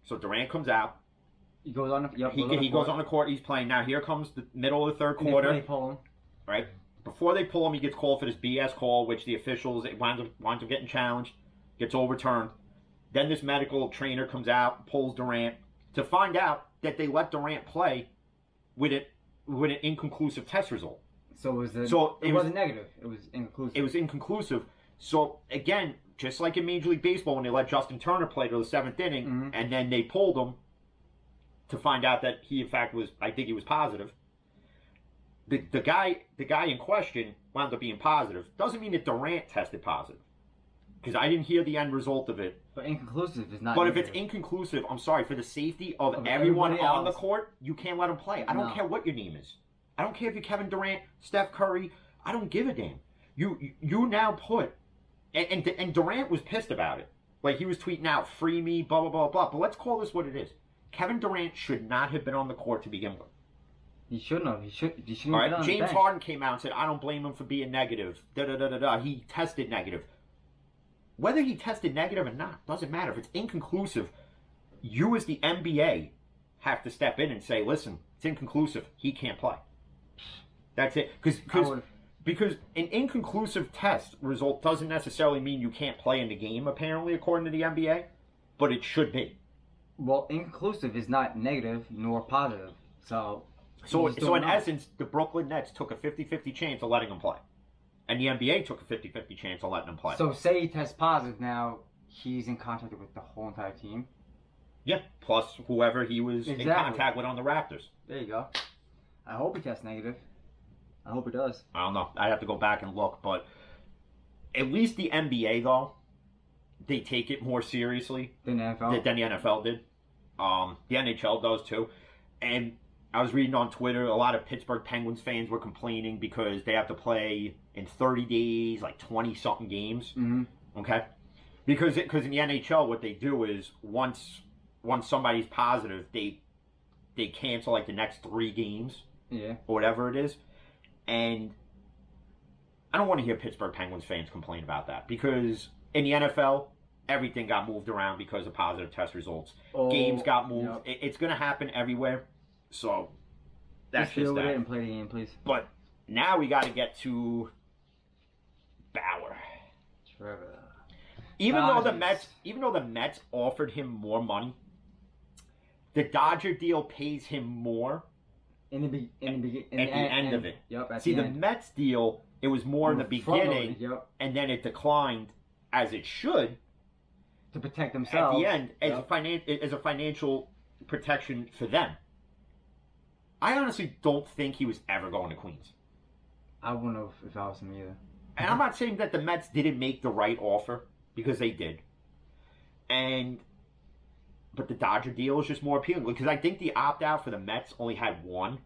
S1: So Durant comes out.
S2: He goes on. Yep.
S1: He goes on the court. He's playing. Now, here comes the middle of the third quarter.
S2: They pull him.
S1: Right? Before they pull him, he gets called for this BS call, which the officials, it winds up getting challenged, gets overturned. Then this medical trainer comes out, pulls Durant, to find out that they let Durant play with an inconclusive test result.
S2: So
S1: it
S2: wasn't negative. It was inconclusive.
S1: It was inconclusive. So again, just like in Major League Baseball when they let Justin Turner play to the seventh inning, and then they pulled him to find out that he in fact was, I think he was positive. The guy in question wound up being positive. Doesn't mean that Durant tested positive, because I didn't hear the end result of it.
S2: But inconclusive is not.
S1: But
S2: negative.
S1: if it's inconclusive, I'm sorry, for the safety of everyone on the
S2: else.
S1: court, you can't let him play. I don't care what your name is. I don't care if you're Kevin Durant, Steph Curry. I don't give a damn. You now put, and Durant was pissed about it. Like, he was tweeting out, "Free me," blah blah blah blah. But let's call this what it is. Kevin Durant should not have been on the court to begin with.
S2: He shouldn't have. He shouldn't
S1: All
S2: have been
S1: right.
S2: on
S1: James
S2: the bench.
S1: Harden came out and said, "I don't blame him for being negative." Da da da da da. He tested negative. Whether he tested negative or not doesn't matter. If it's inconclusive, you as the NBA have to step in and say, "Listen, it's inconclusive. He can't play." That's it. Because an inconclusive test result doesn't necessarily mean you can't play in the game. Apparently, according to the NBA, but it should be.
S2: Well, inconclusive is not negative nor positive. So
S1: in essence, the Brooklyn Nets took a 50-50 chance of letting him play. And the NBA took a 50-50 chance of letting him play.
S2: So say he tests positive now, he's in contact with the whole entire team.
S1: Yeah, plus whoever he was in contact with on the Raptors.
S2: There you go. I hope he tests negative. I hope he does.
S1: I don't know. I'd have to go back and look, but at least the NBA, though, they take it more seriously
S2: Than the NFL?
S1: Than the NFL did. The NHL does, too. And I was reading on Twitter, a lot of Pittsburgh Penguins fans were complaining because they have to play in 30 days, like 20-something games.
S2: Mm-hmm.
S1: Okay? Because in the NHL, what they do is once somebody's positive, they cancel like the next 3 games.
S2: Yeah.
S1: Or whatever it is. And I don't want to hear Pittsburgh Penguins fans complain about that, because in the NFL, everything got moved around because of positive test results. Games got moved. Yep. It's going to happen everywhere. So that's
S2: just deal with
S1: that.
S2: it and play the game, please.
S1: But now we got to get to Bauer.
S2: Trevor.
S1: Even though the Mets offered him more money, the Dodger deal pays him more.
S2: At the
S1: end of it.
S2: Yep.
S1: See, the Mets deal, it was more in the beginning,
S2: yep.
S1: And then it declined, as it should,
S2: to protect themselves
S1: at the end as a financial protection for them. I honestly don't think he was ever going to Queens.
S2: I wouldn't have if I was him either.
S1: And I'm not saying that the Mets didn't make the right offer, because they did. But the Dodger deal is just more appealing, because I think the opt-out for the Mets only had one,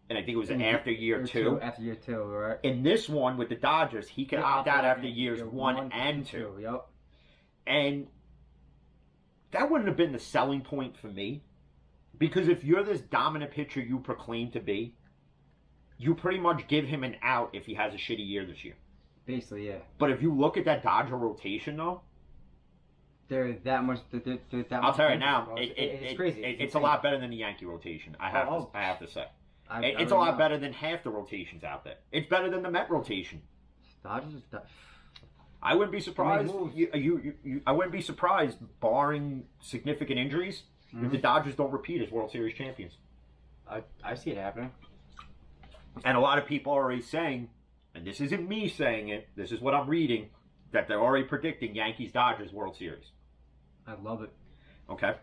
S1: and I think it was after year two.
S2: After year 2, right?
S1: In this one, with the Dodgers, he can opt out after years 1 and 2.
S2: Yep.
S1: And that wouldn't have been the selling point for me, because if you're this dominant pitcher you proclaim to be, you pretty much give him an out if he has a shitty year this year.
S2: Basically, yeah.
S1: But if you look at that Dodger rotation, though,
S2: they're that much.
S1: I'll tell you now,
S2: it's crazy.
S1: It's a lot better than the Yankee rotation. I have to say, it's a lot better than half the rotations out there. It's better than the Met rotation.
S2: Dodgers.
S1: I wouldn't be surprised. I wouldn't be surprised, barring significant injuries, if the Dodgers don't repeat as World Series champions.
S2: I see it happening.
S1: And a lot of people are already saying, and this isn't me saying it, this is what I'm reading, that they're already predicting Yankees-Dodgers World Series.
S2: I love it.
S1: Okay.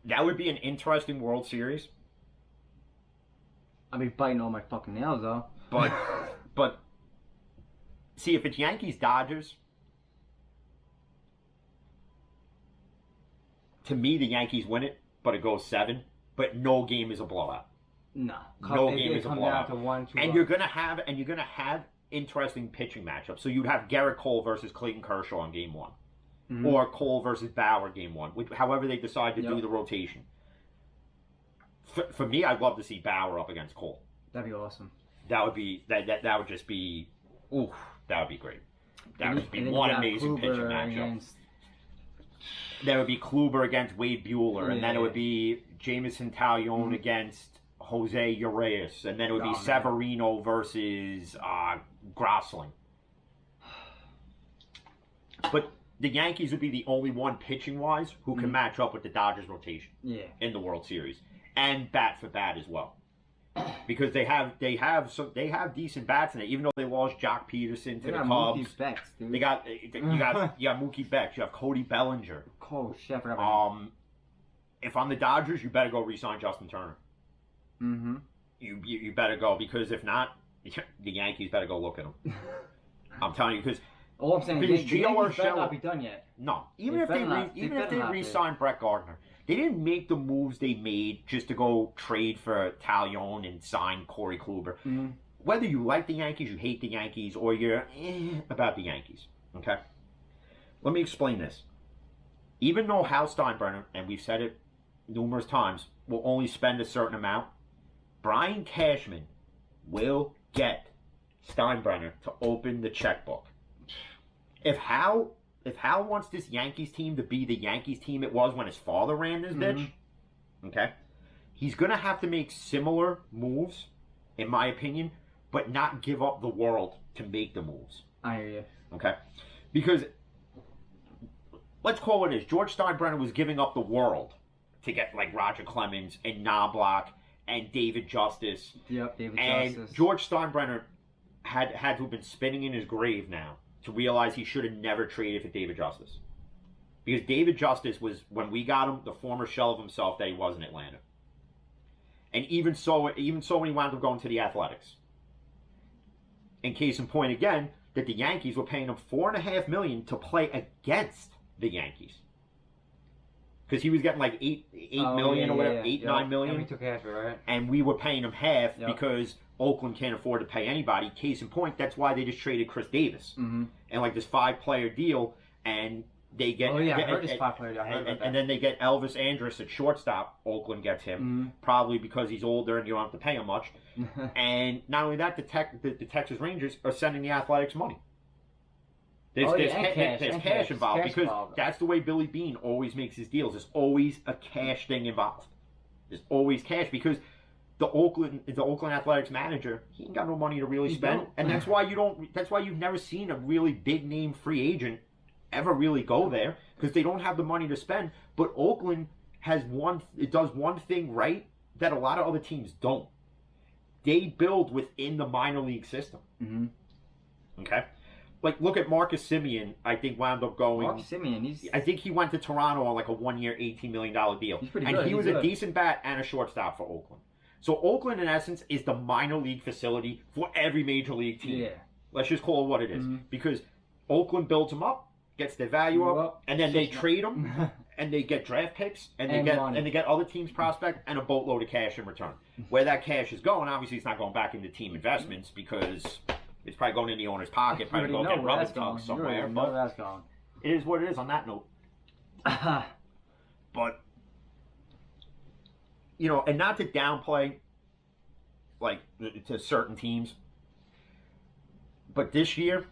S1: That would be an interesting World Series.
S2: I'll be biting all my fucking nails though.
S1: But see, if it's Yankees Dodgers, to me the Yankees win it, but it goes 7. But no game is a blowout.
S2: No.
S1: No game is a
S2: come
S1: blowout.
S2: down to 1, 2.
S1: And you're gonna have interesting pitching matchups. So you'd have Garrett Cole versus Clayton Kershaw in game 1.
S2: Mm-hmm.
S1: Or Cole versus Bauer game 1. However they decide to do the rotation. For me, I'd love to see Bauer up against Cole.
S2: That'd be awesome.
S1: That would be that would just be that would be great. That would just be one amazing pitching matchup. That would be Kluber against Wade Buehler, and then it would be Jameson Taillon against Jose Urias, and then it would be Severino versus Grosling. But the Yankees would be the only one pitching-wise who can match up with the Dodgers rotation in the World Series, and bat for bat as well. Because they have decent bats in it, even though they lost Jock Peterson to the Cubs.
S2: Mookie Betts, dude.
S1: You got Mookie Betts. You have Cody Bellinger.
S2: Oh shit! I forgot about him.
S1: If I'm the Dodgers, you better go re-sign Justin Turner.
S2: Mm-hmm.
S1: You better go, because if not, the Yankees better go look at him. I'm telling you, because
S2: all I'm saying is the Yankees better not be done yet.
S1: No, even if they re-sign Brett Gardner. They didn't make the moves they made just to go trade for Taillon and sign Corey Kluber.
S2: Mm-hmm.
S1: Whether you like the Yankees, you hate the Yankees, or you're about the Yankees, okay? Let me explain this. Even though Hal Steinbrenner, and we've said it numerous times, will only spend a certain amount, Brian Cashman will get Steinbrenner to open the checkbook. If Hal wants this Yankees team to be the Yankees team it was when his father ran this bitch, okay, he's going to have to make similar moves, in my opinion, but not give up the world to make the moves.
S2: I hear you.
S1: Okay? Because, let's call it as, George Steinbrenner was giving up the world to get, like, Roger Clemens and Knobloch and David Justice.
S2: Yep, David
S1: and
S2: Justice. George
S1: Steinbrenner had to have been spinning in his grave now to realize he should have never traded for David Justice. Because David Justice was, when we got him, the former shell of himself that he was in Atlanta. And even so when he wound up going to the Athletics. In case in point again, that the Yankees were paying him $4.5 million to play against the Yankees. Because he was getting like $8 million or whatever, $9 million.
S2: And we took half of it, right?
S1: And we were paying him half because Oakland can't afford to pay anybody. Case in point, that's why they just traded Chris Davis.
S2: Mm-hmm.
S1: And like this 5-player deal, and they get...
S2: I heard this 5-player deal. I heard about that.
S1: And then they get Elvis Andrus at shortstop. Oakland gets him, probably because he's older and you don't have to pay him much. And not only that, the Texas Rangers are sending the Athletics money. There's cash involved, because that's the way Billy Beane always makes his deals. There's always a cash thing involved. There's always cash, because the Oakland Athletics manager, he ain't got no money to really spend, and that's why you've never seen a really big name free agent ever really go there, because they don't have the money to spend. But Oakland does one thing right that a lot of other teams don't. They build within the minor league system.
S2: Mm-hmm.
S1: Okay. Like, look at Marcus Semien, I think wound up going...
S2: Marcus Semien,
S1: I think he went to Toronto on like a 1-year, $18 million deal.
S2: He's pretty
S1: good. And he was
S2: good.
S1: a decent bat and a shortstop for Oakland. So Oakland, in essence, is the minor league facility for every major league team.
S2: Yeah.
S1: Let's just call it what it is.
S2: Mm-hmm.
S1: Because Oakland builds them up, gets their value up, and then they trade them, and they get draft picks, and they get other teams' prospect, and a boatload of cash in return. Where that cash is going, obviously it's not going back into team investments, because... it's probably going in the owner's pocket, probably going to get rubber tugs somewhere. But
S2: that's gone.
S1: It is what it is on that note. But, you know, and not to downplay, like, to certain teams, but this year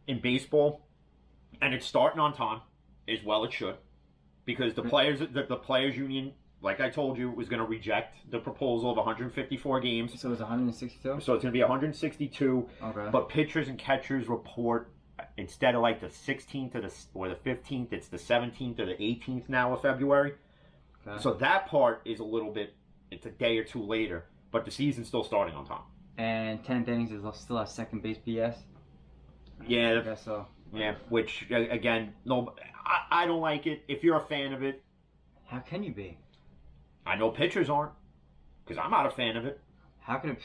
S1: in baseball, and it's starting on time, as well it should, because the players union, like I told you, was going to reject the proposal of 154 games.
S2: So it's 162?
S1: So it's going to be 162.
S2: Okay.
S1: But pitchers and catchers report, instead of like the 16th or the 15th, it's the 17th or the 18th now of February. Okay. So that part is a little bit, it's a day or two later, but the season's still starting on time.
S2: And 10th innings is still at second base BS?
S1: Yeah.
S2: I guess so.
S1: Yeah, which, again, no, I don't like it. If you're a fan of it.
S2: How can you be?
S1: I know pitchers aren't, because I'm not a fan of it.
S2: How could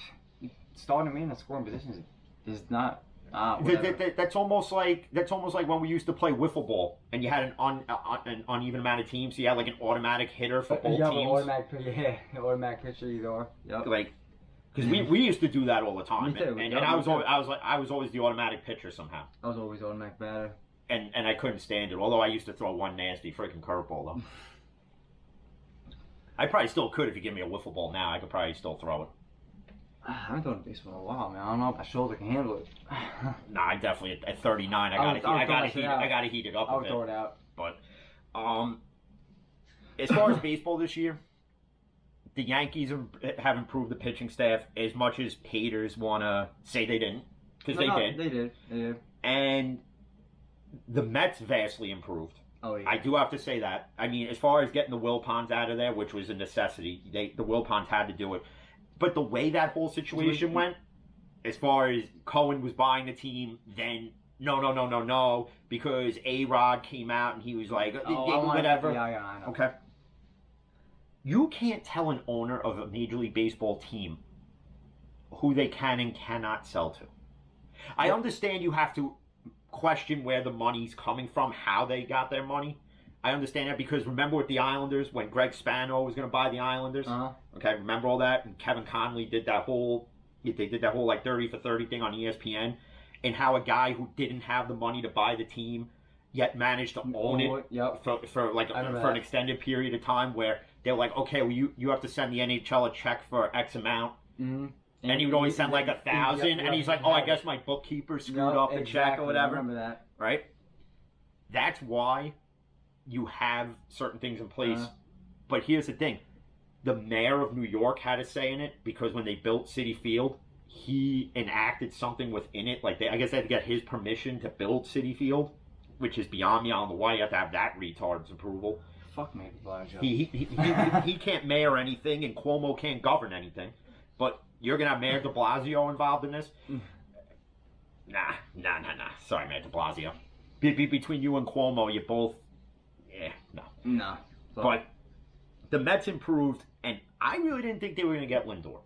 S2: it starting man in scoring positions is not whatever.
S1: That's almost like when we used to play wiffle ball, and you had an uneven amount of teams, so you had like an automatic hitter for both
S2: You have
S1: teams.
S2: an automatic pitcher either or. Yep.
S1: Like, because we used to do that all the time,
S2: Me too.
S1: and
S2: Yep,
S1: I
S2: me too.
S1: I was always the automatic pitcher somehow,
S2: I was always automatic batter.
S1: and I couldn't stand it. Although I used to throw one nasty freaking curveball though. I probably still could if you give me a wiffle ball now. I could probably still throw it.
S2: I haven't thrown baseball in a while, man. I don't know if my shoulder can handle it.
S1: Nah, I definitely at 39.
S2: I
S1: I gotta heat it up
S2: I
S1: a
S2: would
S1: bit.
S2: throw it out.
S1: But as far as baseball this year, the Yankees have improved the pitching staff as much as haters want to say they didn't, because they did.
S2: They did. They did.
S1: And the Mets vastly improved.
S2: Oh yeah.
S1: I do have to say that. I mean, as far as getting the Wilpons out of there, which was a necessity, the Wilpons had to do it. But the way that whole situation went, as far as Cohen was buying the team, then no, because A-Rod came out and he was like, whatever.
S2: Yeah, I know.
S1: Okay. You can't tell an owner of a Major League Baseball team who they can and cannot sell to. I understand you have to question where the money's coming from, how they got their money. I understand that because remember with the Islanders, when Greg Spano was going to buy the Islanders?
S2: Uh-huh.
S1: Okay, remember all that? And Kevin Conley did that whole like 30 for 30 thing on ESPN, and how a guy who didn't have the money to buy the team yet managed to own it
S2: Yep.
S1: for an extended period of time, where they're like, okay, well you have to send the NHL a check for X amount.
S2: Mm-hmm.
S1: And he would only send like 1,000, and he's like, "Oh, I guess my bookkeeper screwed up the check or whatever."
S2: I remember that.
S1: Right? That's why you have certain things in place. But here's the thing: the mayor of New York had a say in it, because when they built Citi Field, he enacted something within it. Like I guess they had to get his permission to build Citi Field, which is beyond me. I don't know why you have to have that retard's approval.
S2: Fuck Mayor de Blasio.
S1: He can't mayor anything, and Cuomo can't govern anything. But you're going to have Mayor de Blasio involved in this? Nah. Sorry, Mayor de Blasio. Between you and Cuomo, you both... no.
S2: No.
S1: But the Mets improved, and I really didn't think they were going to get Lindor.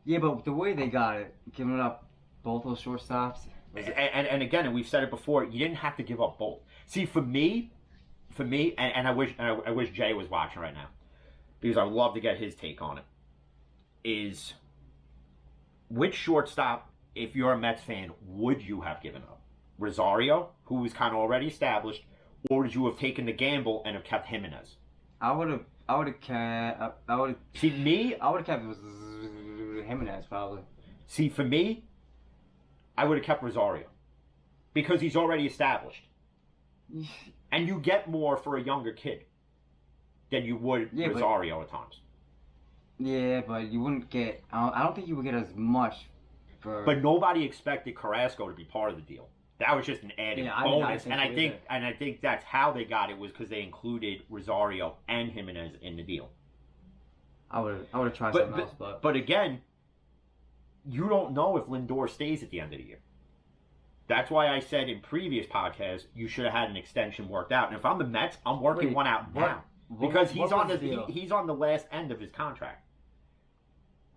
S2: Yeah, but the way they got it, giving up both those shortstops...
S1: And again, and we've said it before, you didn't have to give up both. See, for me, and I wish Jay was watching right now, because I would love to get his take on it, is... which shortstop, if you're a Mets fan, would you have given up? Rosario, who was kind of already established, or would you have taken the gamble and have kept Jimenez?
S2: I would have kept.
S1: See, me,
S2: I would have kept Jimenez probably.
S1: See, for me, I would have kept Rosario, because he's already established, and you get more for a younger kid than you would Rosario at times.
S2: Yeah, but you wouldn't get. I don't think you would get as much for.
S1: But nobody expected Carrasco to be part of the deal. That was just an added bonus, and I think that's how they got it, was because they included Rosario and Jimenez in the deal.
S2: I would have tried something else,
S1: but again, you don't know if Lindor stays at the end of the year. That's why I said in previous podcasts you should have had an extension worked out. And if I'm the Mets, I'm working one out now, because he's on the last end of his contract.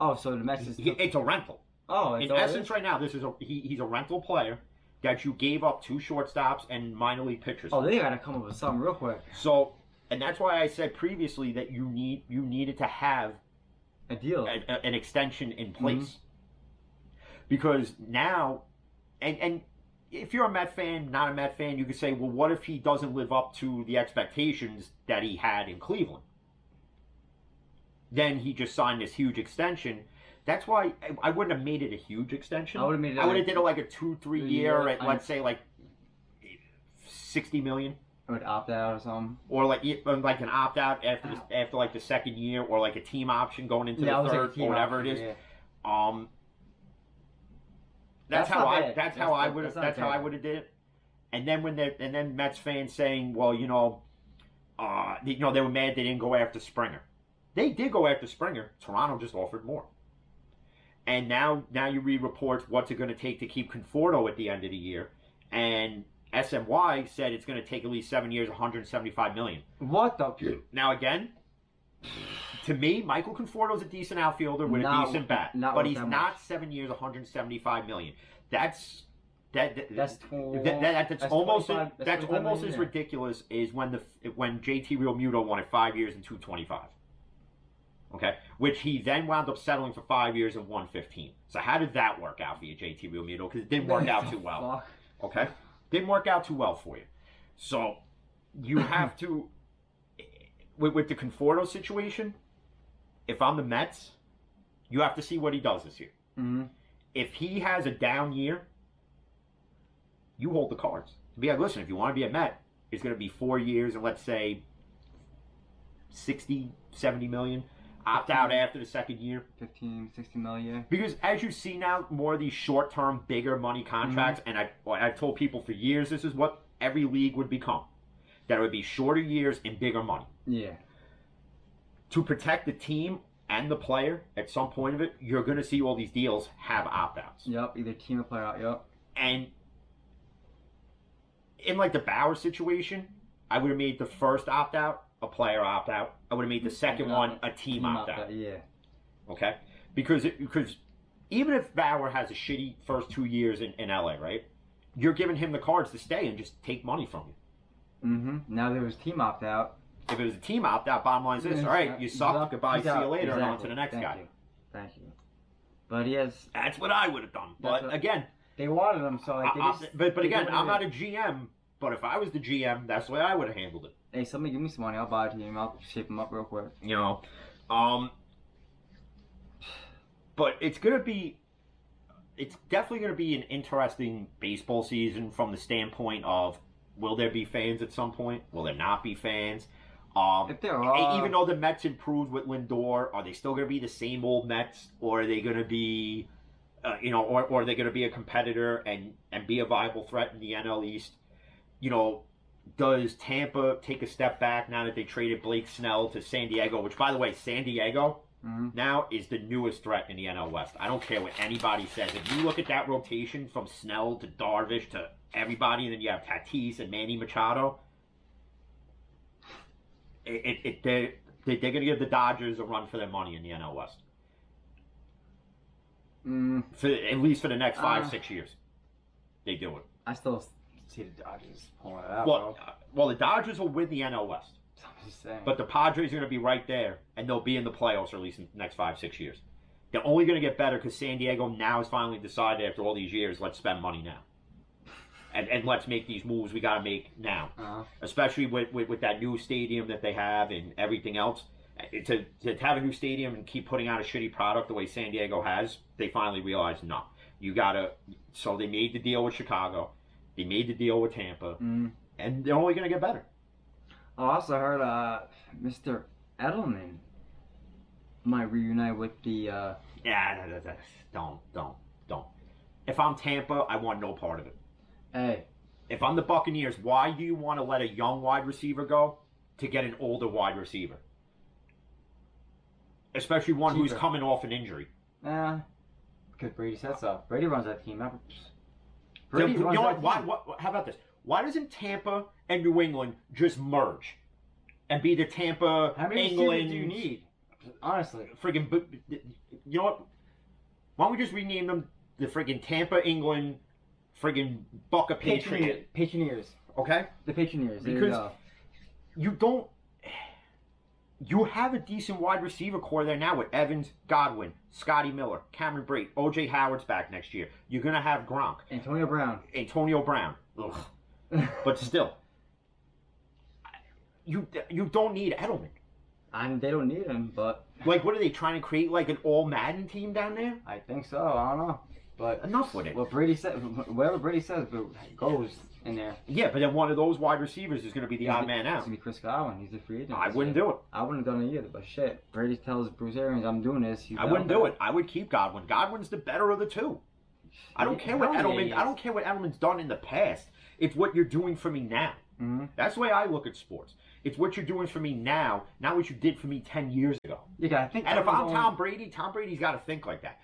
S2: Oh, so the Mets is...
S1: It's a rental.
S2: Oh,
S1: in essence, right now, he's a rental player that you gave up 2 shortstops and minor league pitchers.
S2: Oh, they got to come up with something real quick.
S1: So, and that's why I said previously that you needed to have
S2: a deal,
S1: an extension in place, because now, and if you're a Met fan, not a Met fan, you could say, well, what if he doesn't live up to the expectations that he had in Cleveland? Then he just signed this huge extension. That's why I wouldn't have made it a huge extension. I would have did it like a 2-3 year at, let's say, like $60 million.
S2: Or an opt out or something.
S1: Or like an opt out after like the second year, or like a team option going into the third, or whatever it is. Yeah. That's how I would have did it. And then Mets fans saying, well, they were mad they didn't go after Springer. They did go after Springer. Toronto just offered more. And now you read reports, what's it going to take to keep Conforto at the end of the year? And SMY said it's going to take at least 7 years, $175 million.
S2: What the?
S1: Now again, To me, Michael Conforto's a decent outfielder with a decent bat, but he's not 7 years, 175 million. That's
S2: That's
S1: almost
S2: $25
S1: as ridiculous as when JT Realmuto wanted 5 years and 225. Okay, which he then wound up settling for 5 years and 115. So how did that work out for you, JT Realmuto? Because it didn't work out too well. Okay, didn't work out too well for you. So you have to with the Conforto situation. If I'm the Mets, you have to see what he does this year.
S2: Mm-hmm.
S1: If he has a down year, you hold the cards. Be like, listen, if you want to be a Met, it's going to be 4 years and let's say 60, 70 million. Opt out after the second year.
S2: 15, 60 million.
S1: Because as you see now, more of these short-term, bigger money contracts, and I've told people for years this is what every league would become. That it would be shorter years and bigger money.
S2: Yeah.
S1: To protect the team and the player at some point of it, you're going to see all these deals have opt-outs.
S2: Yep, either team or player out, yep.
S1: And in like the Bauer situation, I would have made the first opt-out a player opt-out. I would have made the second one a team opt-out.
S2: Yeah.
S1: Okay? Because even if Bauer has a shitty first 2 years in LA, right? You're giving him the cards to stay and just take money from you.
S2: Mm-hmm. Now there was team opt-out.
S1: If it was a team opt-out, bottom line is this. All right, you suck. Goodbye, see you later, and on to the next guy.
S2: Thank you. But he has...
S1: That's what I would have done. But again...
S2: They wanted him, so like...
S1: But again, I'm not a GM, but if I was the GM, that's the way I would have handled it.
S2: Hey, somebody give me some money. I'll buy a team. I'll shape him up real quick.
S1: You know, but it's definitely going to be an interesting baseball season from the standpoint of, will there be fans at some point? Will there not be fans?
S2: If there are...
S1: Even though the Mets improved with Lindor, are they still going to be the same old Mets, or are they going to be, or are they going to be a competitor and be a viable threat in the NL East? You know, does Tampa take a step back now that they traded Blake Snell to San Diego? Which, by the way, San Diego now is the newest threat in the NL West. I don't care what anybody says. If you look at that rotation from Snell to Darvish to everybody, and then you have Tatis and Manny Machado, they're going to give the Dodgers a run for their money in the NL West. At least for the next 5-6 years. They do it.
S2: I still see the Dodgers pulling it out.
S1: Well, the Dodgers will win the NL West.
S2: I'm just saying.
S1: But the Padres are going to be right there, and they'll be in the playoffs, or at least in the next 5-6 years. They're only going to get better because San Diego now has finally decided after all these years, let's spend money now. And let's make these moves we got to make now. Especially with that new stadium that they have and everything else. To have a new stadium and keep putting out a shitty product the way San Diego has, they finally realized, no. You got to... So they made the deal with Chicago. They made the deal with Tampa. And they're only going to get better.
S2: I also heard Mr. Edelman might reunite with the...
S1: Don't. If I'm Tampa, I want no part of it.
S2: Hey.
S1: If I'm the Buccaneers, why do you want to let a young wide receiver go to get an older wide receiver? Especially one who's coming off an injury.
S2: Because Brady said so. Brady runs that team.
S1: How about this? Why doesn't Tampa and New England just merge and be the Tampa,
S2: How many
S1: England?
S2: do you need? Honestly.
S1: Friggin', you know what? Why don't we just rename them the friggin' Tampa, England, friggin' Bucca Patriots?
S2: Patriots.
S1: Okay?
S2: The Patriots.
S1: Because you don't... You have a decent wide receiver core there now with Evans, Godwin, Scotty Miller, Cameron Brate, O.J. Howard's back next year. You're going to have Gronk.
S2: Antonio Brown.
S1: Ugh. But still. You don't need Edelman.
S2: They don't need him, but...
S1: Like, what are they trying to create, like an all-Madden team down there?
S2: I think so. I don't know. But
S1: enough with it.
S2: What Brady said, whatever Brady says goes in there.
S1: Yeah, but then one of those wide receivers is going to be the odd man out.
S2: It's going to be Chris Godwin. He's a free agent.
S1: I wouldn't do it.
S2: I wouldn't have done it either, but shit. Brady tells Bruce Arians, I'm doing this.
S1: I wouldn't do it. I would keep Godwin. Godwin's the better of the two. I don't care what Edelman's done in the past. It's what you're doing for me now. That's the way I look at sports. It's what you're doing for me now, not what you did for me 10 years ago.
S2: You gotta think.
S1: And if I'm Tom Brady's got to think like that.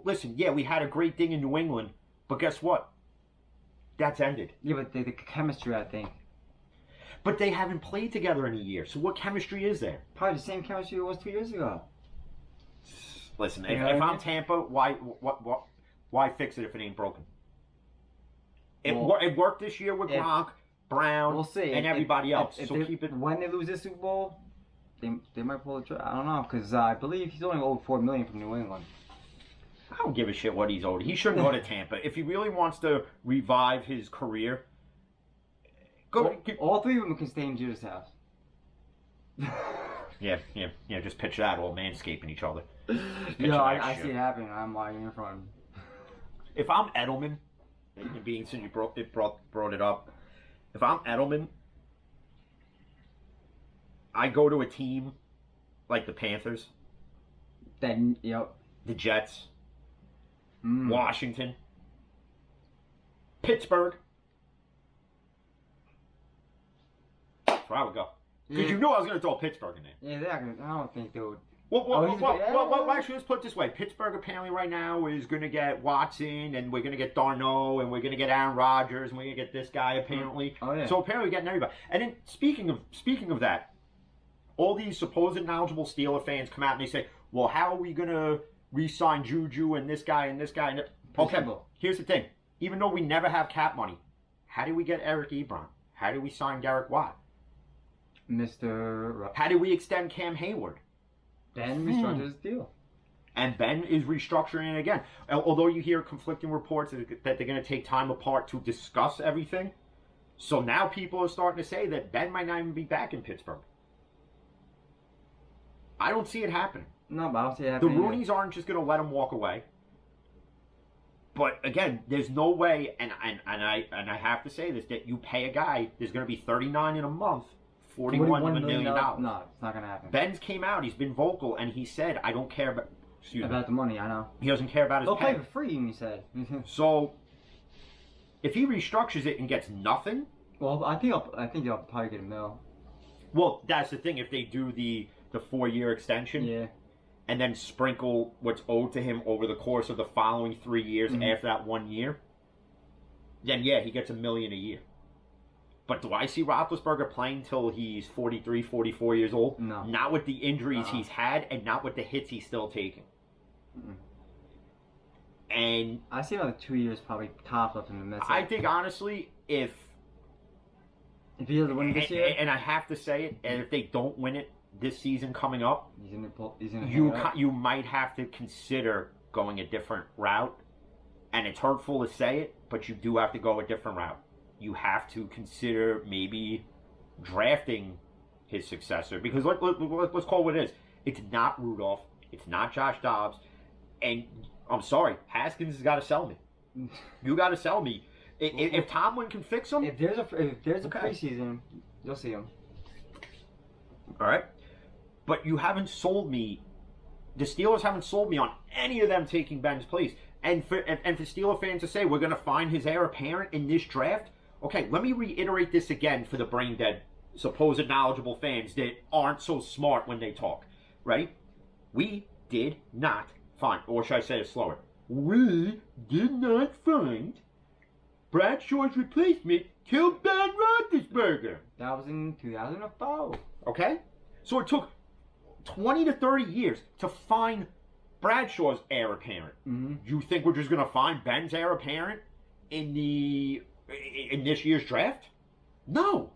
S1: Listen, yeah, we had a great thing in New England, but guess what? That's ended.
S2: Yeah, but the chemistry, I think.
S1: But they haven't played together in a year. So what chemistry is there?
S2: Probably the same chemistry it was 2 years ago.
S1: Listen,
S2: You
S1: if
S2: know what I
S1: I'm
S2: mean?
S1: Tampa, why fix it if it ain't broken?
S2: Well-
S1: It worked this year with
S2: if-
S1: Gronk, Brown,
S2: We'll see.
S1: and everybody else. So keep it.
S2: When they lose this Super Bowl, they might pull the trigger. I don't know, because I believe he's only owed $4 million from New England.
S1: I don't give a shit what he's owed. He shouldn't go to Tampa. If he really wants to revive his career,
S2: All three of them can stay in Judas' house.
S1: Yeah. Just picture that, all manscaping each other.
S2: Yeah,
S1: that
S2: I
S1: shit.
S2: see it happening. I'm like in front.
S1: If I'm Edelman, and being since you brought it up, if I'm Edelman, I go to a team like the Panthers,
S2: Then, yep.
S1: the Jets,
S2: Mm.
S1: Washington, Pittsburgh. That's where I would go. Because
S2: Yeah.
S1: you knew I was going to throw Pittsburgh in there.
S2: Yeah, they're not gonna, I don't think they would.
S1: Well, actually, let's put it this way. Pittsburgh apparently right now is going to get Watson, and we're going to get Darno, and we're going to get Aaron Rodgers, and we're going to get this guy apparently.
S2: Oh, yeah.
S1: So apparently we're getting everybody. And then speaking of that, all these supposed knowledgeable Steeler fans come out and they say, well, how are we going to re-sign Juju and this guy and this guy? And okay,
S2: simple.
S1: here's the thing. Even though we never have cap money, how do we get Eric Ebron? How do we sign Derek Watt?
S2: Mr.
S1: How do we extend Cam Hayward?
S2: Ben restructured his deal.
S1: And Ben is restructuring it again. Although you hear conflicting reports that they're going to take time apart to discuss everything. So now people are starting to say that Ben might not even be back in Pittsburgh. I don't see it happening.
S2: No, but I don't see it
S1: The
S2: happening.
S1: Rooneys aren't just going to let him walk away. But again, there's no way, and I have to say this, that you pay a guy, there's going to be 39 in a month, $41 million.
S2: No, it's not gonna happen.
S1: Ben's came out, he's been vocal, and he said, I don't care about,
S2: About the money, I know.
S1: he doesn't care about his
S2: They'll
S1: pay.
S2: play for free, you said.
S1: So, if he restructures it and gets nothing,
S2: Well, I think they'll probably get $1 million.
S1: well, that's the thing. If they do the 4-year extension
S2: Yeah.
S1: and then sprinkle what's owed to him over the course of the following 3 years after that 1 year, then yeah, he gets $1 million a year. But do I see Roethlisberger playing till he's 43, 44 years old?
S2: No.
S1: Not with the injuries he's had and not with the hits he's still taking. And
S2: I see another 2 years probably top left in the midst.
S1: I think honestly, if
S2: If he doesn't win this year,
S1: and I have to say it, and if they don't win it this season coming up,
S2: he's gonna hang it up.
S1: you might have to consider going a different route. And it's hurtful to say it, but you do have to go a different route. You have to consider maybe drafting his successor, because let's call it what it is. It's not Rudolph. It's not Josh Dobbs. And I'm sorry, Haskins has got to sell me. You got to sell me. If Tomlin can fix him,
S2: If there's a
S1: Okay.
S2: preseason, you'll see him.
S1: all right. But you haven't sold me. The Steelers haven't sold me on any of them taking Ben's place. And for Steeler fans to say we're going to find his heir apparent in this draft, okay, let me reiterate this again for the brain dead, supposed knowledgeable fans that aren't so smart when they talk. Ready? We did not find, or should I say it slower? We did not find Bradshaw's replacement till Ben Roethlisberger.
S2: That was in 2004.
S1: Okay? So it took 20 to 30 years to find Bradshaw's heir apparent.
S2: Mm-hmm.
S1: You think we're just going to find Ben's heir apparent in this year's draft? No.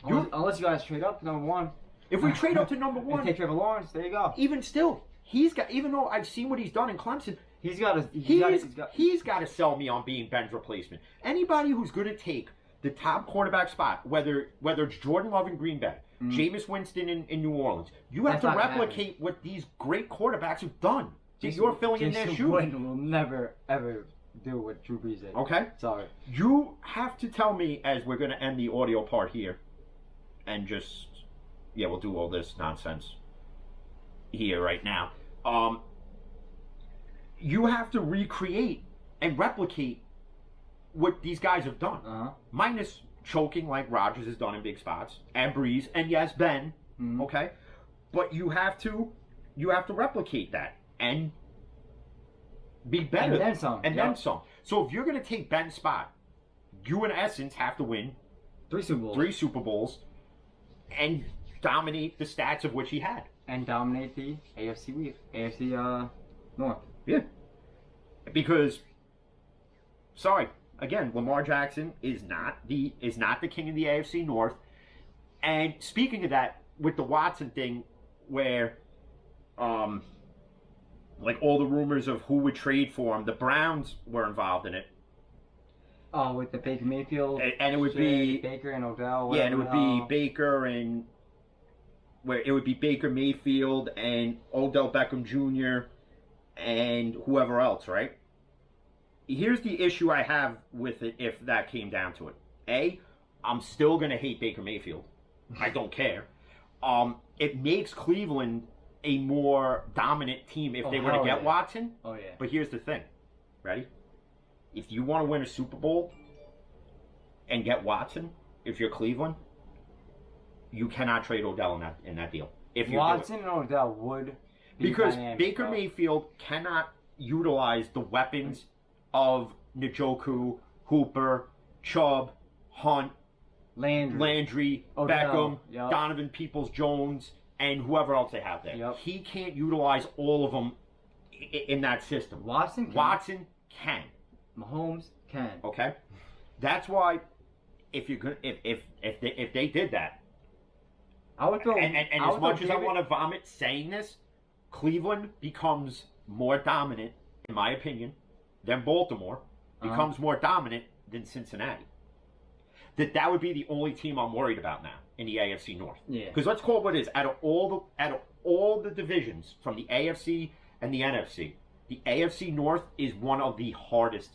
S2: Unless you guys trade up to number one.
S1: If we trade up to number
S2: And
S1: one,
S2: take Trevor Lawrence, there you go.
S1: even still, he's got. Even though I've seen what he's done in Clemson,
S2: He's got
S1: he's got to sell me on being Ben's replacement. Anybody who's going to take the top quarterback spot, whether it's Jordan Love in Green Bay, Jameis Winston in New Orleans, you have
S2: That's
S1: to
S2: not gonna
S1: replicate what these great quarterbacks have done.
S2: Jason-
S1: You're filling in their
S2: Jason
S1: shoes.
S2: Witten will never ever do what Drew Brees did.
S1: Okay?
S2: Sorry.
S1: You have to tell me, as we're going to end the audio part here, and just, yeah, we'll do all this nonsense here right now. You have to recreate and replicate what these guys have done.
S2: Uh-huh.
S1: Minus choking like Rodgers has done in big spots, and Breeze, and yes, Ben.
S2: Mhm.
S1: Okay? But you have to replicate that and be better.
S2: And then some.
S1: And
S2: Yep.
S1: then some. So if you're going to take Ben's spot, you in essence have to win
S2: 3 Super Bowls.
S1: 3 Super Bowls, and dominate the stats of which he had.
S2: And dominate the AFC North.
S1: Yeah. Because, sorry, again, Lamar Jackson is not the king of the AFC North. And speaking of that, with the Watson thing, where, like all the rumors of who would trade for him, the Browns were involved in it.
S2: Oh, with the Baker Mayfield.
S1: And it would be
S2: Baker and Odell.
S1: Yeah, and it would be Baker and where it would be Baker Mayfield and Odell Beckham Jr. and whoever else, right? Here's the issue I have with it if that came down to it. A, I'm still gonna hate Baker Mayfield. I don't care. It makes Cleveland a more dominant team if they were to get Watson.
S2: Oh yeah.
S1: But here's the thing. Ready? If you want to win a Super Bowl and get Watson, if you're Cleveland, you cannot trade Odell in that deal. If you
S2: Watson and Odell would be
S1: because
S2: dynamic,
S1: Baker
S2: though.
S1: Mayfield cannot utilize the weapons of Njoku, Hooper, Chubb, Hunt, Landry,
S2: Odell,
S1: Beckham,
S2: yep.
S1: Donovan Peoples-Jones, and whoever else they have there.
S2: Yep.
S1: He can't utilize all of them in that system.
S2: Watson
S1: can.
S2: Mahomes can.
S1: Okay, that's why if they did that,
S2: I would go.
S1: and as much as I want to vomit saying this, Cleveland becomes more dominant, in my opinion, than Baltimore. Becomes more dominant than Cincinnati. That would be the only team I'm worried about now in the AFC North.
S2: Yeah.
S1: Because let's call it what it is. Out of all the divisions from the AFC and the NFC, the AFC North is one of the hardest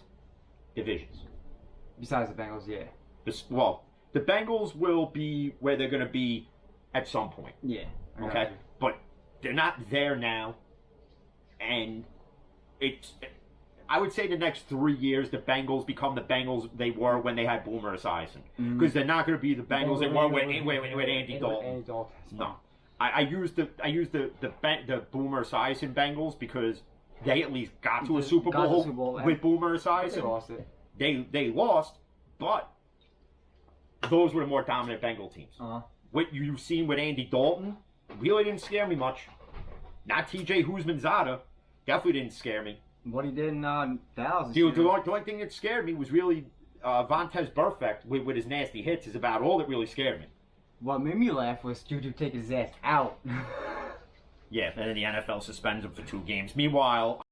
S1: divisions.
S2: Besides the Bengals, yeah.
S1: The Bengals will be where they're going to be at some point.
S2: Yeah.
S1: Okay? But they're not there now. And I would say the next 3 years, the Bengals become the Bengals they were when they had Boomer Esiason. Because they're not going to be the Bengals they were with Andy Dalton. No. I used the Boomer Esiason Bengals because they at least got to a Super Bowl with Boomer Esiason.
S2: They lost it.
S1: They lost, but those were the more dominant Bengal teams. What you've seen with Andy Dalton really didn't scare me much. Not T.J. Husmanzada. Definitely didn't scare me.
S2: What he did in Dallas.
S1: The only thing that scared me was really Vontez Burfict with his nasty hits is about all that really scared me.
S2: What made me laugh was Juju taking his ass out.
S1: Yeah, and then the NFL suspends him for 2 games. Meanwhile,